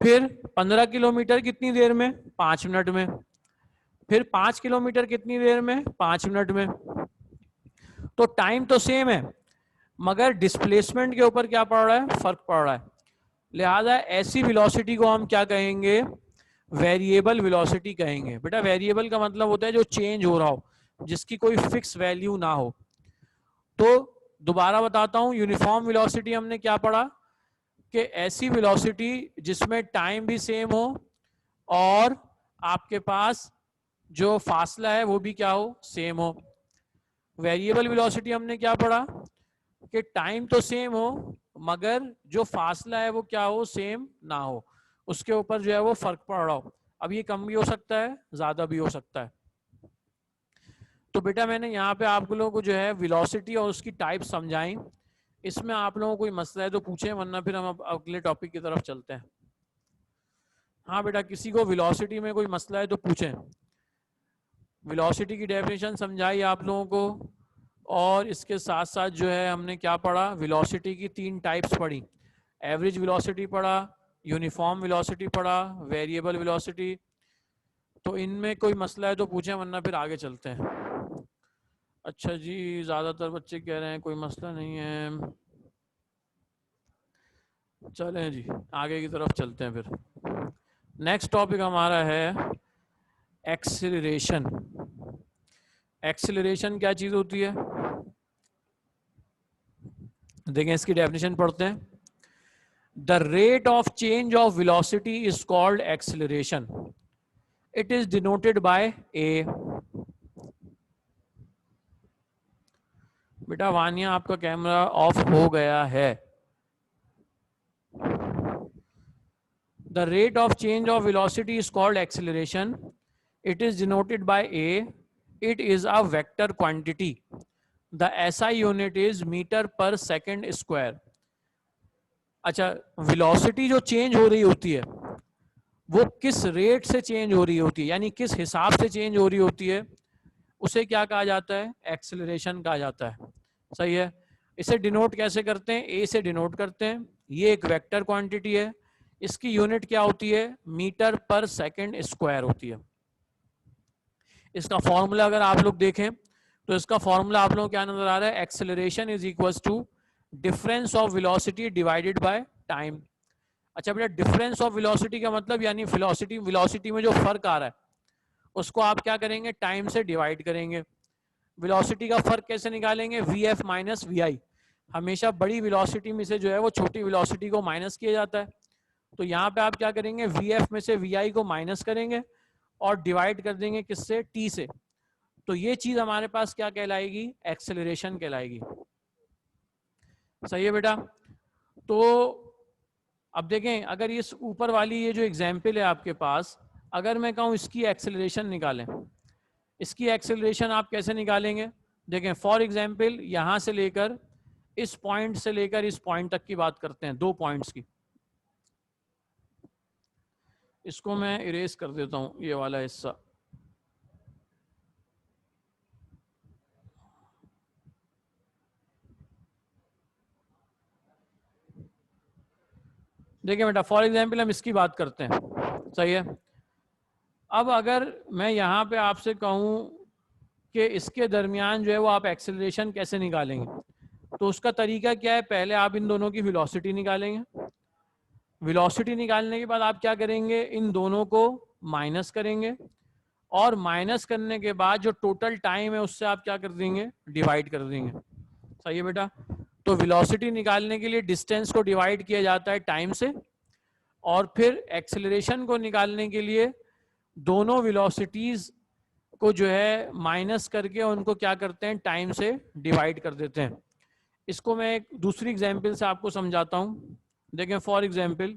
फिर 15 किलोमीटर कितनी देर में, 5 मिनट में। फिर 5 किलोमीटर कितनी देर में, 5 मिनट में। तो टाइम तो सेम है, मगर डिस्प्लेसमेंट के ऊपर क्या पड़ रहा है, फर्क पड़ रहा है। लिहाजा ऐसी वेलोसिटी को हम क्या कहेंगे, वेरिएबल वेलोसिटी कहेंगे। बेटा वेरिएबल का मतलब होता है जो चेंज हो रहा हो, जिसकी कोई फिक्स वैल्यू ना हो। तो दोबारा बताता हूं, यूनिफॉर्म वेलोसिटी हमने क्या पढ़ा कि ऐसी वेलोसिटी जिसमें टाइम भी सेम हो और आपके पास जो फासला है वो भी क्या हो, सेम हो। वेरिएबल वेलोसिटी हमने क्या पढ़ा कि टाइम तो सेम हो मगर जो फासला है वो क्या हो, सेम ना हो, उसके ऊपर जो है वो फर्क पड़ रहा हो। अब ये कम भी हो सकता है, ज्यादा भी हो सकता है। तो बेटा मैंने यहाँ पे आप लोगों को जो है वेलोसिटी और उसकी टाइप समझाई। इसमें आप लोगों को कोई मसला है तो पूछें, वरना फिर हम अगले टॉपिक की तरफ चलते हैं। हाँ बेटा, किसी को वेलोसिटी में कोई मसला है तो पूछें। वेलोसिटी की डेफिनेशन समझाई आप लोगों को, और इसके साथ साथ जो है हमने क्या पढ़ा, वेलोसिटी की 3 टाइप्स पढ़ी। एवरेज वेलोसिटी पढ़ा, यूनिफॉर्म वेलोसिटी पढ़ा, वेरिएबल वेलोसिटी। तो इनमें कोई मसला है तो पूछें, वरना फिर आगे चलते हैं। अच्छा जी, ज़्यादातर बच्चे कह रहे हैं कोई मसला नहीं है। चलें जी, आगे की तरफ चलते हैं फिर। नेक्स्ट टॉपिक हमारा है एक्सीलरेशन। एक्सीलरेशन क्या चीज़ होती है, देखें इसकी डेफिनेशन पढ़ते हैं। The rate of change of velocity is called acceleration. It is denoted by A. बेटा वानिया आपका कैमरा ऑफ हो गया है। The rate of change of velocity is called acceleration. It is denoted by A. It is a vector quantity. The SI unit is meter per second square. अच्छा, velocity जो change हो रही होती है वो किस रेट से चेंज हो रही होती है, यानी किस हिसाब से चेंज हो रही होती है, उसे क्या कहा जाता है, एक्सेलरेशन कहा जाता है। सही है। इसे डिनोट कैसे करते हैं, ए से डिनोट करते हैं। ये एक वेक्टर क्वांटिटी है, इसकी यूनिट क्या होती है, मीटर पर सेकंड स्क्वायर होती है। इसका फॉर्मूला अगर आप लोग देखें तो इसका फॉर्मूला आप लोगों को क्या नजर आ रहा है, acceleration is equal to difference of velocity divided by time. अच्छा बेटा, डिफरेंस ऑफ वेलोसिटी का मतलब यानी वेलोसिटी में जो फर्क आ रहा है उसको आप क्या करेंगे, टाइम से डिवाइड करेंगे। वेलोसिटी का फर्क कैसे निकालेंगे, वी एफ माइनस वी आई। हमेशा बड़ी वेलोसिटी में से जो है वो छोटी वेलोसिटी को माइनस किया जाता है। तो यहाँ पे आप क्या करेंगे, वी एफ में से वी आई को माइनस करेंगे और डिवाइड कर देंगे किससे, टी से। तो ये चीज हमारे पास क्या कहलाएगी, एक्सेलरेशन कहलाएगी। सही है बेटा। तो अब देखें, अगर इस ऊपर वाली ये जो एग्जाम्पल है आपके पास, अगर मैं कहूँ इसकी एक्सेलरेशन निकालें, इसकी एक्सेलरेशन आप कैसे निकालेंगे, देखें फॉर एग्जाम्पल यहां से लेकर इस पॉइंट से लेकर इस पॉइंट तक की बात करते हैं, 2 पॉइंट्स की। इसको मैं इरेज कर देता हूं, ये वाला हिस्सा। देखिए बेटा, फॉर एग्जाम्पल हम इसकी बात करते हैं। सही है। अब अगर मैं यहाँ पे आपसे कहूँ कि इसके दरमियान जो है वो आप एक्सेलरेशन कैसे निकालेंगे, तो उसका तरीका क्या है, पहले आप इन दोनों की वेलोसिटी निकालेंगे। वेलोसिटी निकालने के बाद आप क्या करेंगे, इन दोनों को माइनस करेंगे, और माइनस करने के बाद जो टोटल टाइम है उससे आप क्या कर देंगे, डिवाइड कर देंगे। सही है बेटा। तो वेलोसिटी निकालने के लिए डिस्टेंस को डिवाइड किया जाता है टाइम से, और फिर एक्सेलरेशन को निकालने के लिए दोनों वेलोसिटीज को जो है माइनस करके उनको क्या करते हैं, टाइम से डिवाइड कर देते हैं। इसको मैं एक दूसरी एग्जांपल से आपको समझाता हूं। देखें फॉर एग्जांपल,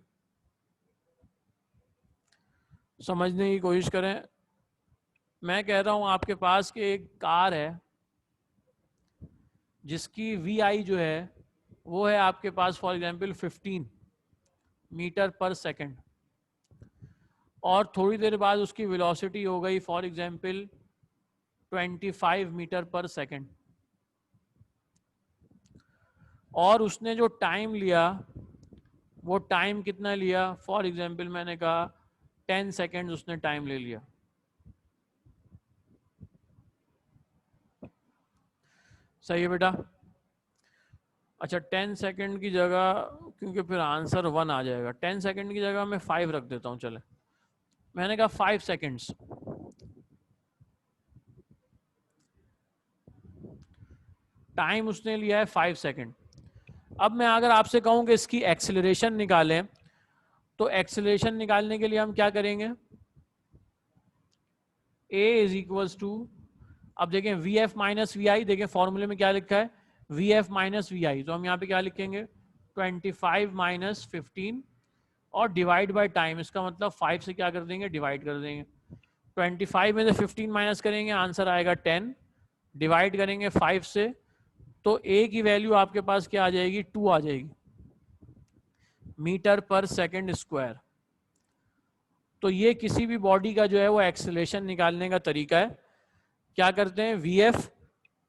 समझने की कोशिश करें। मैं कह रहा हूं आपके पास कि एक कार है जिसकी वी आई जो है वो है आपके पास for example 15 metre per second, और थोड़ी देर बाद उसकी वेलोसिटी हो गई for example 25 metre per second, और उसने जो टाइम लिया वो टाइम कितना लिया, फॉर एग्जांपल मैंने कहा 10 सेकेंड उसने टाइम ले लिया। सही है बेटा? अच्छा 10 सेकेंड की जगह, क्योंकि फिर आंसर 1 आ जाएगा, 10 सेकेंड की जगह मैं 5 रख देता हूं। चले, मैंने कहा 5 सेकेंड्स, टाइम उसने लिया है 5 सेकेंड। अब मैं अगर आपसे कहूं कि इसकी एक्सेलरेशन निकालें, तो एक्सेलरेशन निकालने के लिए हम क्या करेंगे, a इज इक्वल्स टू, अब देखें वी एफ माइनस वी आई, देखें फॉर्मूले में क्या लिखा है, वी एफ माइनस वी आई, तो हम यहाँ पे क्या लिखेंगे 25 माइनस 15 और डिवाइड बाय टाइम, इसका मतलब 5 से क्या कर देंगे, डिवाइड कर देंगे। 25 में से 15 माइनस करेंगे, आंसर आएगा 10, डिवाइड करेंगे 5 से, तो ए की वैल्यू आपके पास क्या आ जाएगी, 2 आ जाएगी, मीटर पर सेकंड स्क्वायर। तो ये किसी भी बॉडी का जो है वो एक्सेलरेशन निकालने का तरीका है। क्या करते हैं, वी एफ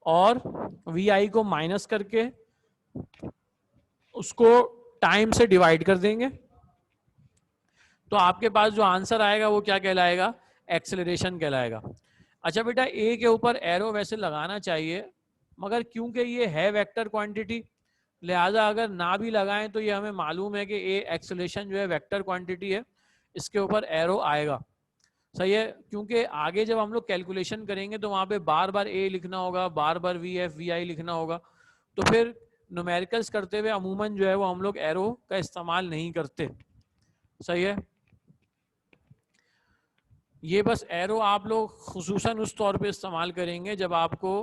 और वी आई को माइनस करके उसको टाइम से डिवाइड कर देंगे, तो आपके पास जो आंसर आएगा वो क्या कहलाएगा, एक्सेलरेशन कहलाएगा। अच्छा बेटा, ए के ऊपर एरो वैसे लगाना चाहिए, मगर क्योंकि ये है वेक्टर क्वांटिटी, लिहाजा अगर ना भी लगाएं तो ये हमें मालूम है कि ए एक्सेलरेशन जो है वेक्टर क्वांटिटी है, इसके ऊपर एरो आएगा। सही है, क्योंकि आगे जब हम लोग कैलकुलेशन करेंगे तो वहां पे बार बार ए लिखना होगा, बार बार वी एफ वी आई लिखना होगा, तो फिर न्यूमेरिकल्स करते हुए अमूमन जो है वो हम लोग एरो का इस्तेमाल नहीं करते। सही है, ये बस एरो आप लोग खुसूसन उस तौर पे इस्तेमाल करेंगे जब आपको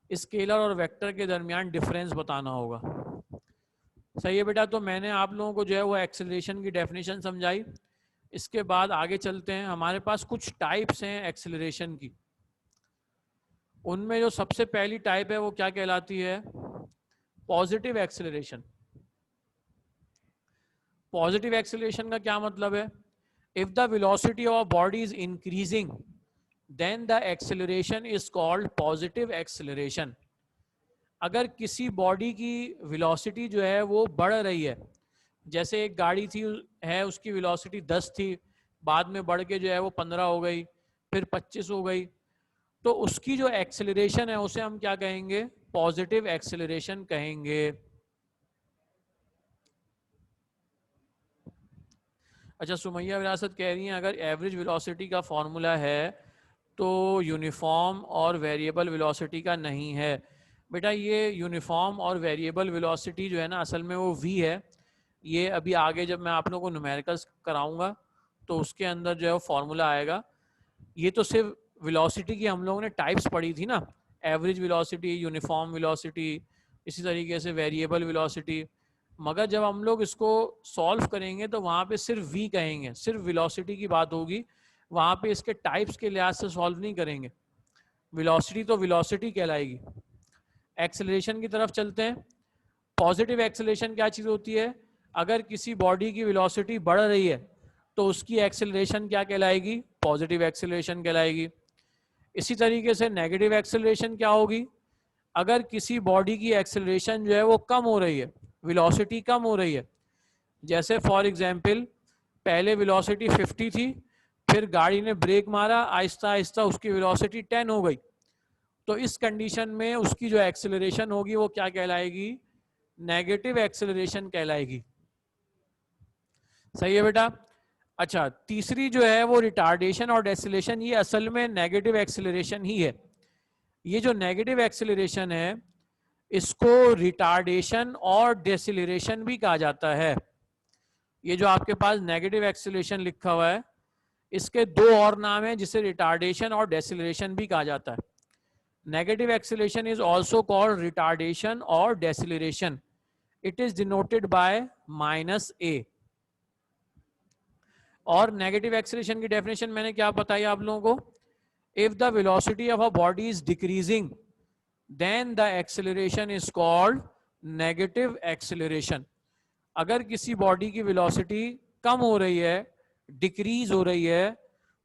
स्केलर और वेक्टर के दरमियान डिफरेंस बताना होगा। सही है बेटा, तो मैंने आप लोगों को जो है वो एक्सेलरेशन की डेफिनेशन समझाई। इसके बाद आगे चलते हैं, हमारे पास कुछ टाइप्स हैं एक्सेलरेशन की। उनमें जो सबसे पहली टाइप है वो क्या कहलाती है, पॉजिटिव एक्सेलरेशन। पॉजिटिव एक्सेलरेशन का क्या मतलब है, if the velocity of body is increasing then the acceleration is called positive acceleration. अगर किसी बॉडी की वेलोसिटी जो है वो बढ़ रही है, जैसे एक गाड़ी थी है उसकी वेलोसिटी 10 थी, बाद में बढ़ के जो है वो 15 हो गई, फिर 25 हो गई, तो उसकी जो एक्सेलरेशन है उसे हम क्या कहेंगे, पॉजिटिव एक्सेलरेशन कहेंगे। अच्छा सुमैया विरासत कह रही हैं अगर एवरेज वेलोसिटी का फॉर्मूला है तो यूनिफॉर्म और वेरिएबल वेलोसिटी का नहीं है। बेटा ये यूनिफॉर्म और वेरिएबल वेलोसिटी जो है ना, असल में वो वी है। ये अभी आगे जब मैं आप लोगों को न्यूमेरिकल्स कराऊंगा तो उसके अंदर जो है वो फॉर्मूला आएगा। ये तो सिर्फ वेलोसिटी की हम लोगों ने टाइप्स पढ़ी थी ना, एवरेज वेलोसिटी, यूनिफॉर्म वेलोसिटी, इसी तरीके से वेरिएबल वेलोसिटी, मगर जब हम लोग इसको सॉल्व करेंगे तो वहाँ पे सिर्फ वी कहेंगे, सिर्फ वेलोसिटी की बात होगी, वहाँ पे इसके टाइप्स के लिहाज से सॉल्व नहीं करेंगे। वेलोसिटी तो वेलोसिटी कहलाएगी। एक्सेलरेशन की तरफ चलते हैं। पॉजिटिव एक्सेलरेशन क्या चीज़ होती है, अगर किसी बॉडी की वेलोसिटी बढ़ रही है तो उसकी एक्सेलरेशन क्या कहलाएगी, पॉजिटिव एक्सेलरेशन कहलाएगी। इसी तरीके से नेगेटिव एक्सेलरेशन क्या होगी, अगर किसी बॉडी की एक्सेलरेशन जो है वो कम हो रही है, वेलोसिटी कम हो रही है, जैसे फॉर एग्जांपल पहले वेलोसिटी 50 थी, फिर गाड़ी ने ब्रेक मारा, आहिस्ता आहिस्ता उसकी वेलोसिटी 10 हो गई, तो इस कंडीशन में उसकी जो एक्सेलरेशन होगी वो क्या कहलाएगी, नेगेटिव एक्सेलरेशन कहलाएगी। सही है बेटा। अच्छा तीसरी जो है वो रिटार्डेशन और डेसिलेशन, ये असल में नेगेटिव एक्सेलरेशन ही है। ये जो नेगेटिव एक्सेलरेशन है इसको रिटार्डेशन और डेसिलरेशन भी कहा जाता है। ये जो आपके पास नेगेटिव एक्सेलरेशन लिखा हुआ है इसके दो और नाम हैं जिसे रिटार्डेशन और डेसिलरेशन भी कहा जाता है। Negative acceleration is also called retardation और deceleration. It is denoted by -a। और नेगेटिव एक्सेलरेशन की डेफिनेशन मैंने क्या बताई आप लोगों को, If the velocity of a body is decreasing, then the acceleration is called negative acceleration. अगर किसी बॉडी की वेलोसिटी कम हो रही है, डिक्रीज हो रही है,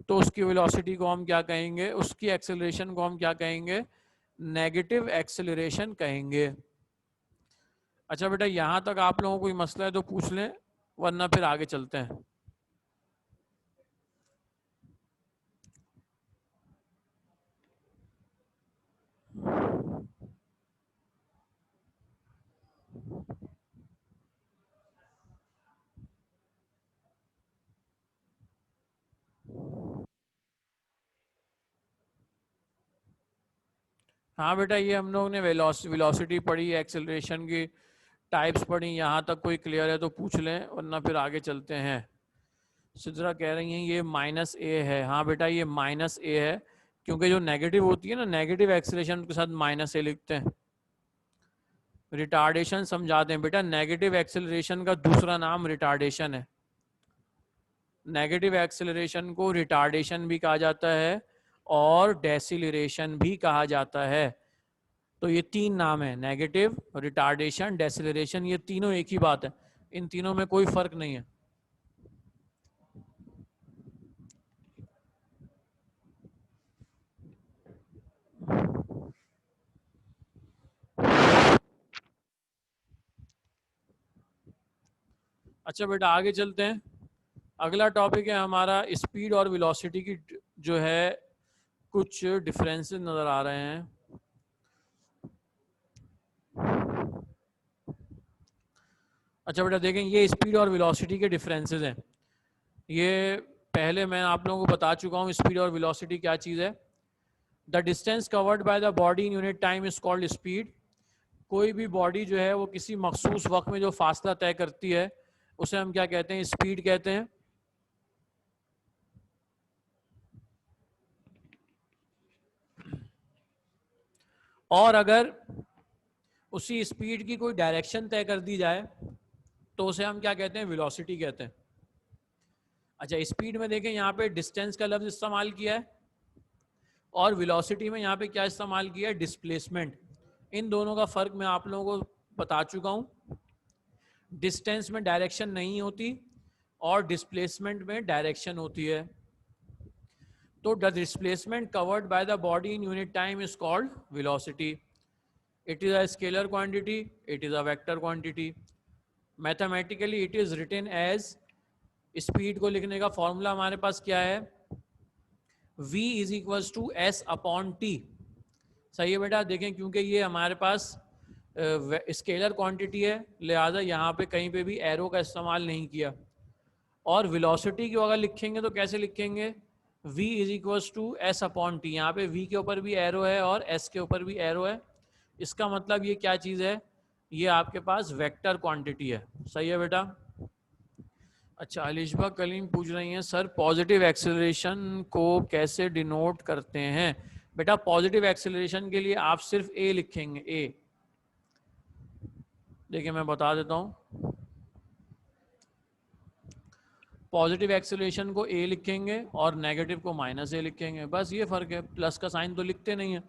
तो उसकी वेलोसिटी को हम क्या कहेंगे, उसकी एक्सेलरेशन को हम क्या कहेंगे, नेगेटिव एक्सेलरेशन कहेंगे. अच्छा बेटा, यहां तक आप लोगों को कोई मसला है तो पूछ लें, वरना फिर आगे चलते हैं. हाँ बेटा, ये हम लोग ने वेलोसिटी पढ़ी, एक्सेलरेशन की टाइप्स पढ़ी, यहाँ तक कोई क्लियर है तो पूछ लें, वरना फिर आगे चलते हैं. सिद्रा कह रही हैं ये माइनस ए है. हाँ बेटा, ये माइनस ए है, क्योंकि जो नेगेटिव होती है ना, नेगेटिव एक्सेलरेशन के साथ माइनस ए लिखते हैं. रिटार्डेशन समझा दें बेटा, नेगेटिव एक्सेलरेशन का दूसरा नाम रिटार्डेशन है. नेगेटिव एक्सेलरेशन को रिटार्डेशन भी कहा जाता है और डेसिलरेशन भी कहा जाता है. तो ये तीन नाम है, नेगेटिव, रिटार्डेशन, डेसिलरेशन. ये तीनों एक ही बात है, इन तीनों में कोई फर्क नहीं है. अच्छा बेटा, आगे चलते हैं. अगला टॉपिक है हमारा स्पीड और वेलोसिटी की जो है कुछ डिफरेंसेस नजर आ रहे हैं. अच्छा बेटा देखें, ये स्पीड और वेलोसिटी के डिफरेंसेस हैं. ये पहले मैं आप लोगों को बता चुका हूँ स्पीड और वेलोसिटी क्या चीज़ है. The distance covered by the body in unit time is called speed. कोई भी बॉडी जो है वो किसी मखसूस वक्त में जो फासला तय करती है उसे हम क्या कहते हैं, स्पीड कहते हैं. और अगर उसी स्पीड की कोई डायरेक्शन तय कर दी जाए तो उसे हम क्या कहते हैं, वेलोसिटी कहते हैं. अच्छा, स्पीड में देखें यहाँ पे डिस्टेंस का लफ्ज इस्तेमाल किया है और वेलोसिटी में यहाँ पे क्या इस्तेमाल किया है, डिस्प्लेसमेंट. इन दोनों का फर्क मैं आप लोगों को बता चुका हूँ. डिस्टेंस में डायरेक्शन नहीं होती और डिस्प्लेसमेंट में डायरेक्शन होती है. तो the displacement covered by the body in unit time is called velocity. It is a scalar quantity, it is a vector quantity. Mathematically it is written as, speed को लिखने का फॉर्मूला हमारे पास क्या है, v is equal to S upon T. सही है बेटा. देखें, क्योंकि ये हमारे पास स्केलर क्वांटिटी है, लिहाजा यहाँ पे कहीं पे भी एरो का इस्तेमाल नहीं किया. और वेलोसिटी को अगर लिखेंगे तो कैसे लिखेंगे, v is equal to S upon T. यहाँ पे v के ऊपर भी एरो है और s के ऊपर भी एरो है. इसका मतलब ये क्या चीज़ है, ये आपके पास वेक्टर क्वांटिटी है. सही है बेटा. अच्छा, अलिशबा कलीम पूछ रही हैं सर पॉजिटिव एक्सेलरेशन को कैसे डिनोट करते हैं. बेटा, पॉजिटिव एक्सेलरेशन के लिए आप सिर्फ ए लिखेंगे, ए. देखिए मैं बता देता हूँ. पॉजिटिव एक्सेलरेशन को ए लिखेंगे और नेगेटिव को माइनस ए लिखेंगे, बस ये फर्क है. प्लस का साइन तो लिखते नहीं है.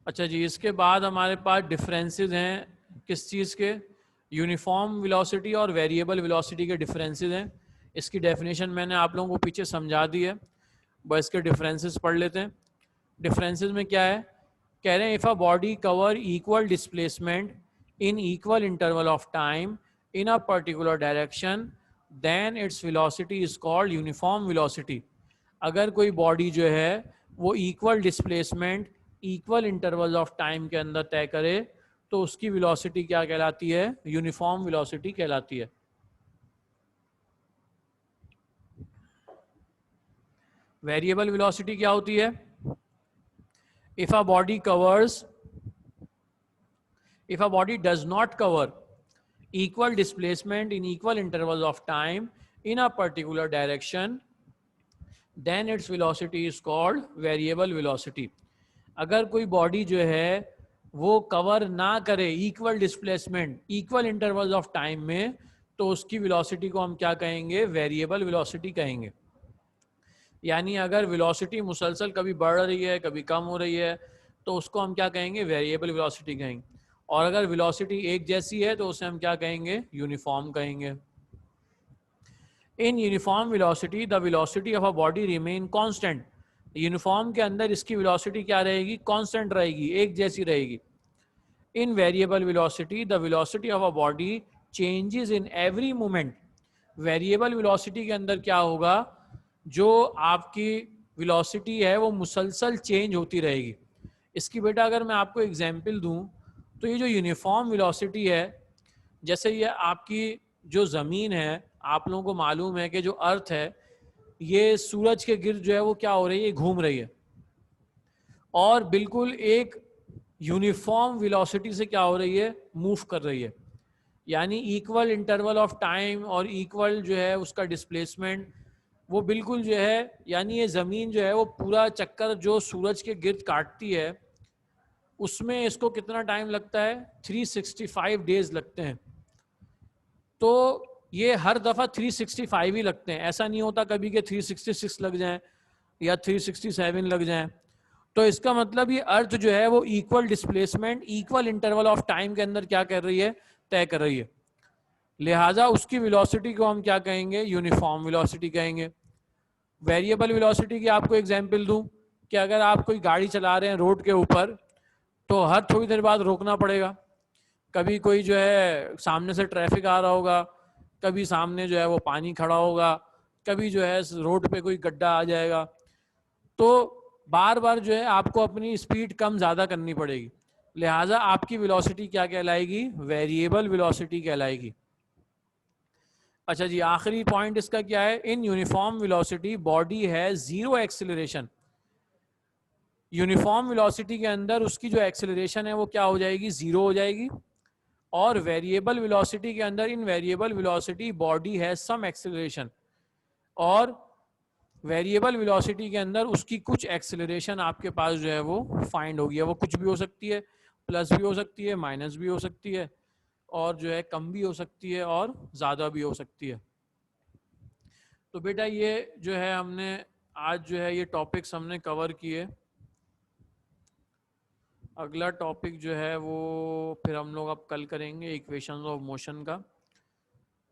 अच्छा जी, इसके बाद हमारे पास डिफरेंसेस हैं किस चीज़ के, यूनिफॉर्म वेलोसिटी और वेरिएबल वेलोसिटी के डिफरेंसेस हैं. इसकी डेफिनेशन मैंने आप लोगों को पीछे समझा दी है, बस इसके डिफरेंसेस पढ़ लेते हैं. डिफरेंसेस में क्या है, कह रहे हैं if a body cover equal displacement in equal interval of time in a particular direction then its velocity is called uniform velocity. अगर कोई बॉडी जो है वो equal displacement equal interval of time के अंदर तय करे तो उसकी वेलोसिटी क्या कहलाती है, यूनिफॉर्म वेलोसिटी कहलाती है. वेरिएबल वेलोसिटी क्या होती है, if a body covers, if a body does not cover equal displacement in equal intervals of time in a particular direction then its velocity is called variable velocity. अगर कोई body जो है वो cover ना करे equal displacement equal intervals of time में, तो उसकी वेलोसिटी को हम क्या कहेंगे, वेरिएबल वेलोसिटी कहेंगे। यानी अगर वेलोसिटी मुसलसल कभी बढ़ रही है कभी कम हो रही है तो उसको हम क्या कहेंगे, वेरिएबल वेलोसिटी कहेंगे। और अगर वेलोसिटी एक जैसी है तो उसे हम क्या कहेंगे, यूनिफॉर्म कहेंगे। In uniform velocity the velocity of a body remain constant. Uniform के अंदर इसकी वेलोसिटी क्या रहेगी, कांस्टेंट रहेगी, एक जैसी रहेगी। In variable velocity the velocity of a body changes in every moment. Variable velocity के अंदर क्या होगा, जो आपकी वेलोसिटी है वो मुसलसल चेंज होती रहेगी। इसकी बेटा अगर मैं आपको एग्जांपल दूं तो ये जो यूनिफॉर्म वेलोसिटी है, जैसे ये आपकी जो ज़मीन है, आप लोगों को मालूम है कि जो अर्थ है ये सूरज के गिर्द जो है वो क्या हो रही है, घूम रही है, और बिल्कुल एक यूनिफॉर्म वेलोसिटी से क्या हो रही है, मूव कर रही है। यानी इक्वल इंटरवल ऑफ टाइम और इक्वल जो है उसका डिस्प्लेसमेंट, वो बिल्कुल जो है, यानी ये ज़मीन जो है वो पूरा चक्कर जो सूरज के गिर्द काटती है उसमें इसको कितना टाइम लगता है, 365 डेज लगते हैं। तो ये हर दफ़ा 365 ही लगते हैं, ऐसा नहीं होता कभी के 366 लग जाएं या 367 लग जाएं। तो इसका मतलब ये अर्थ जो है वो equal displacement equal interval of time के अंदर क्या कर रही है, तय कर रही है। लिहाजा उसकी वेलोसिटी को हम क्या कहेंगे, यूनिफॉर्म वेलोसिटी कहेंगे। वेरिएबल वेलोसिटी की आपको एग्जांपल दूं कि अगर आप कोई गाड़ी चला रहे हैं रोड के ऊपर तो हर थोड़ी देर बाद रोकना पड़ेगा। कभी कोई जो है सामने से ट्रैफिक आ रहा होगा, कभी सामने जो है वो पानी खड़ा होगा, कभी जो है रोड पे कोई गड्ढा आ जाएगा, तो बार बार जो है आपको अपनी स्पीड कम ज़्यादा करनी पड़ेगी। लिहाजा आपकी वेलोसिटी क्या कहलाएगी, वेरिएबल वेलोसिटी कहलाएगी। अच्छा जी, आखिरी पॉइंट इसका क्या है, इन यूनिफॉर्म वेलोसिटी बॉडी है जीरो एक्सेलरेशन। यूनिफॉर्म वेलोसिटी के अंदर उसकी जो एक्सेलरेशन है वो क्या हो जाएगी, जीरो हो जाएगी। और वेरिएबल वेलोसिटी के अंदर, इन वेरिएबल वेलोसिटी बॉडी है सम एक्सेलरेशन, और वेरिएबल वेलोसिटी के अंदर उसकी कुछ एक्सेलरेशन आपके पास जो है वो फाइंड होगी। वो कुछ भी हो सकती है, प्लस भी हो सकती है, माइनस भी हो सकती है, और जो है कम भी हो सकती है और ज़्यादा भी हो सकती है। तो बेटा ये जो है हमने आज जो है ये टॉपिक्स हमने कवर किए। अगला टॉपिक जो है वो फिर हम लोग अब कल करेंगे, इक्वेशंस ऑफ मोशन का।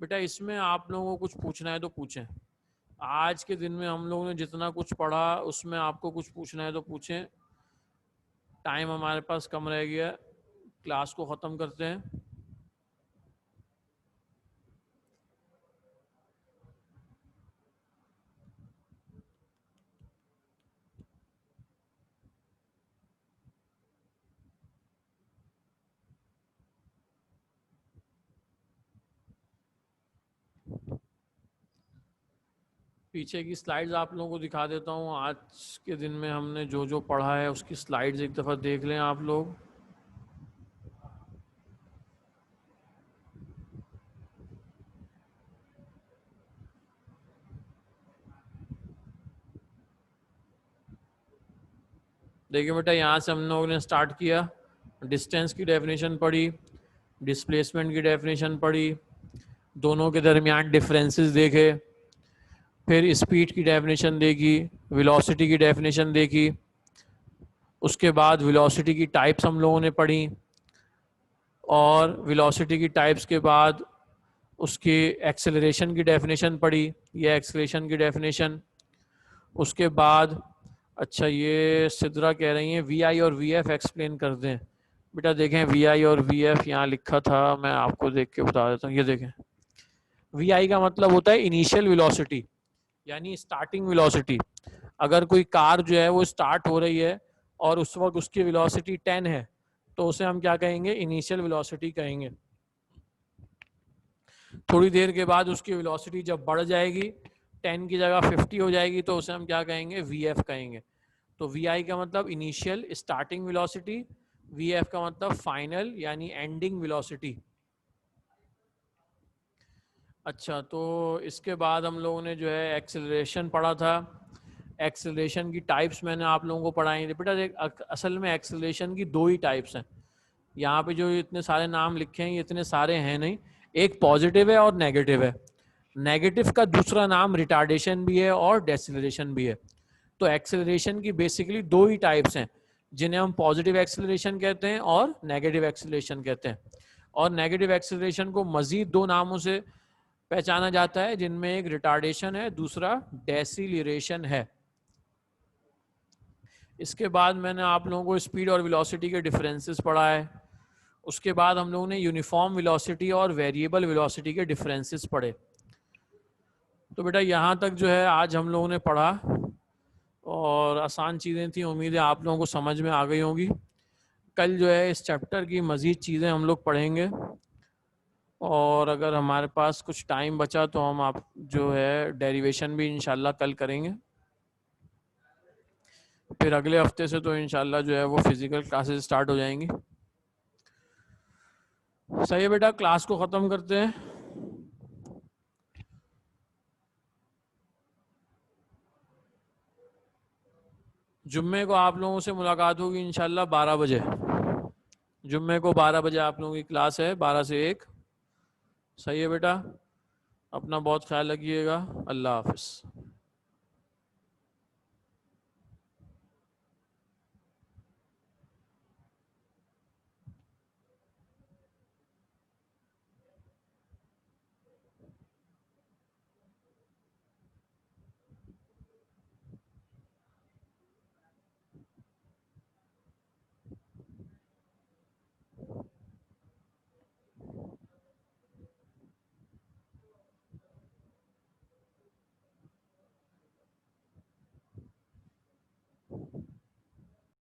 बेटा इसमें आप लोगों को कुछ पूछना है तो पूछें। आज के दिन में हम लोगों ने जितना कुछ पढ़ा उसमें आपको कुछ पूछना है तो पूछें। टाइम हमारे पास कम रह गया, क्लास को ख़त्म करते हैं। पीछे की स्लाइड्स आप लोगों को दिखा देता हूँ। आज के दिन में हमने जो जो पढ़ा है उसकी स्लाइड्स एक दफ़ा देख लें आप लोग। देखिए बेटा, यहाँ से हम लोगों ने स्टार्ट किया, डिस्टेंस की डेफिनेशन पढ़ी, डिस्प्लेसमेंट की डेफिनेशन पढ़ी, दोनों के दरमियान डिफरेंसेस देखे, फिर स्पीड की डेफिनेशन देखी, वेलोसिटी की डेफिनेशन देखी, उसके बाद वेलोसिटी की टाइप्स हम लोगों ने पढ़ी, और वेलोसिटी की टाइप्स के बाद उसकी एक्सेलरेशन की डेफिनेशन पढ़ी, ये एक्सेलरेशन की डेफिनेशन। उसके बाद अच्छा ये सिद्रा कह रही हैं वी आई और वी एफ एक्सप्लेन कर दें। बेटा देखें वी आई और वी एफ यहाँ लिखा था, मैं आपको देख के बता देता हूँ। ये देखें, वी आई का मतलब होता है इनिशियल वेलोसिटी, यानी स्टार्टिंग वेलोसिटी। अगर कोई कार जो है वो स्टार्ट हो रही है और उस वक्त उसकी वेलोसिटी 10 है तो उसे हम क्या कहेंगे, इनिशियल वेलोसिटी कहेंगे। थोड़ी देर के बाद उसकी वेलोसिटी जब बढ़ जाएगी, 10 की जगह 50 हो जाएगी, तो उसे हम क्या कहेंगे, वी एफ कहेंगे। तो वी आई का मतलब initial starting velocity, V F का मतलब फाइनल यानी एंडिंग वेलोसिटी। अच्छा, तो इसके बाद हम लोगों ने जो है एक्सेलरेशन पढ़ा था। एक्सेलरेशन की टाइप्स मैंने आप लोगों को पढ़ाई थी। बेटा देख, असल में एक्सेलरेशन की दो ही टाइप्स हैं। यहाँ पे जो इतने सारे नाम लिखे हैं ये इतने सारे हैं नहीं, एक पॉजिटिव है और नेगेटिव है। नेगेटिव का दूसरा नाम रिटार्डेशन भी है और डेसिलरेशन भी है। तो एक्सेलरेशन की बेसिकली दो ही टाइप्स हैं, जिन्हें हम पॉजिटिव एक्सेलरेशन कहते हैं और नेगेटिव एक्सेलरेशन कहते हैं। और नेगेटिव एक्सेलरेशन को मजीद दो नामों से पहचाना जाता है, जिनमें एक रिटार्डेशन है, दूसरा डेसिलरेशन है। इसके बाद मैंने आप लोगों को स्पीड और वेलोसिटी के डिफरेंसेस पढ़ा है। उसके बाद हम लोगों ने यूनिफॉर्म वेलोसिटी और वेरिएबल वेलोसिटी के डिफरेंसेस पढ़े। तो बेटा यहाँ तक जो है आज हम लोगों ने पढ़ा, और आसान चीज़ें थी, उम्मीद है आप लोगों को समझ में आ गई होंगी। कल जो है इस चैप्टर की मज़ीद चीज़ें हम लोग पढ़ेंगे, और अगर हमारे पास कुछ टाइम बचा तो हम आप जो है डेरिवेशन भी इंशाल्लाह कल करेंगे। फिर अगले हफ्ते से तो इंशाल्लाह जो है वो फिजिकल क्लासेस स्टार्ट हो जाएंगी। सही है बेटा, क्लास को ख़त्म करते हैं। जुम्मे को आप लोगों से मुलाकात होगी इंशाल्लाह 12 बजे। जुम्मे को 12 बजे आप लोगों की क्लास है, 12 से 1। सही है बेटा, अपना बहुत ख्याल रखिएगा। अल्लाह हाफिज़।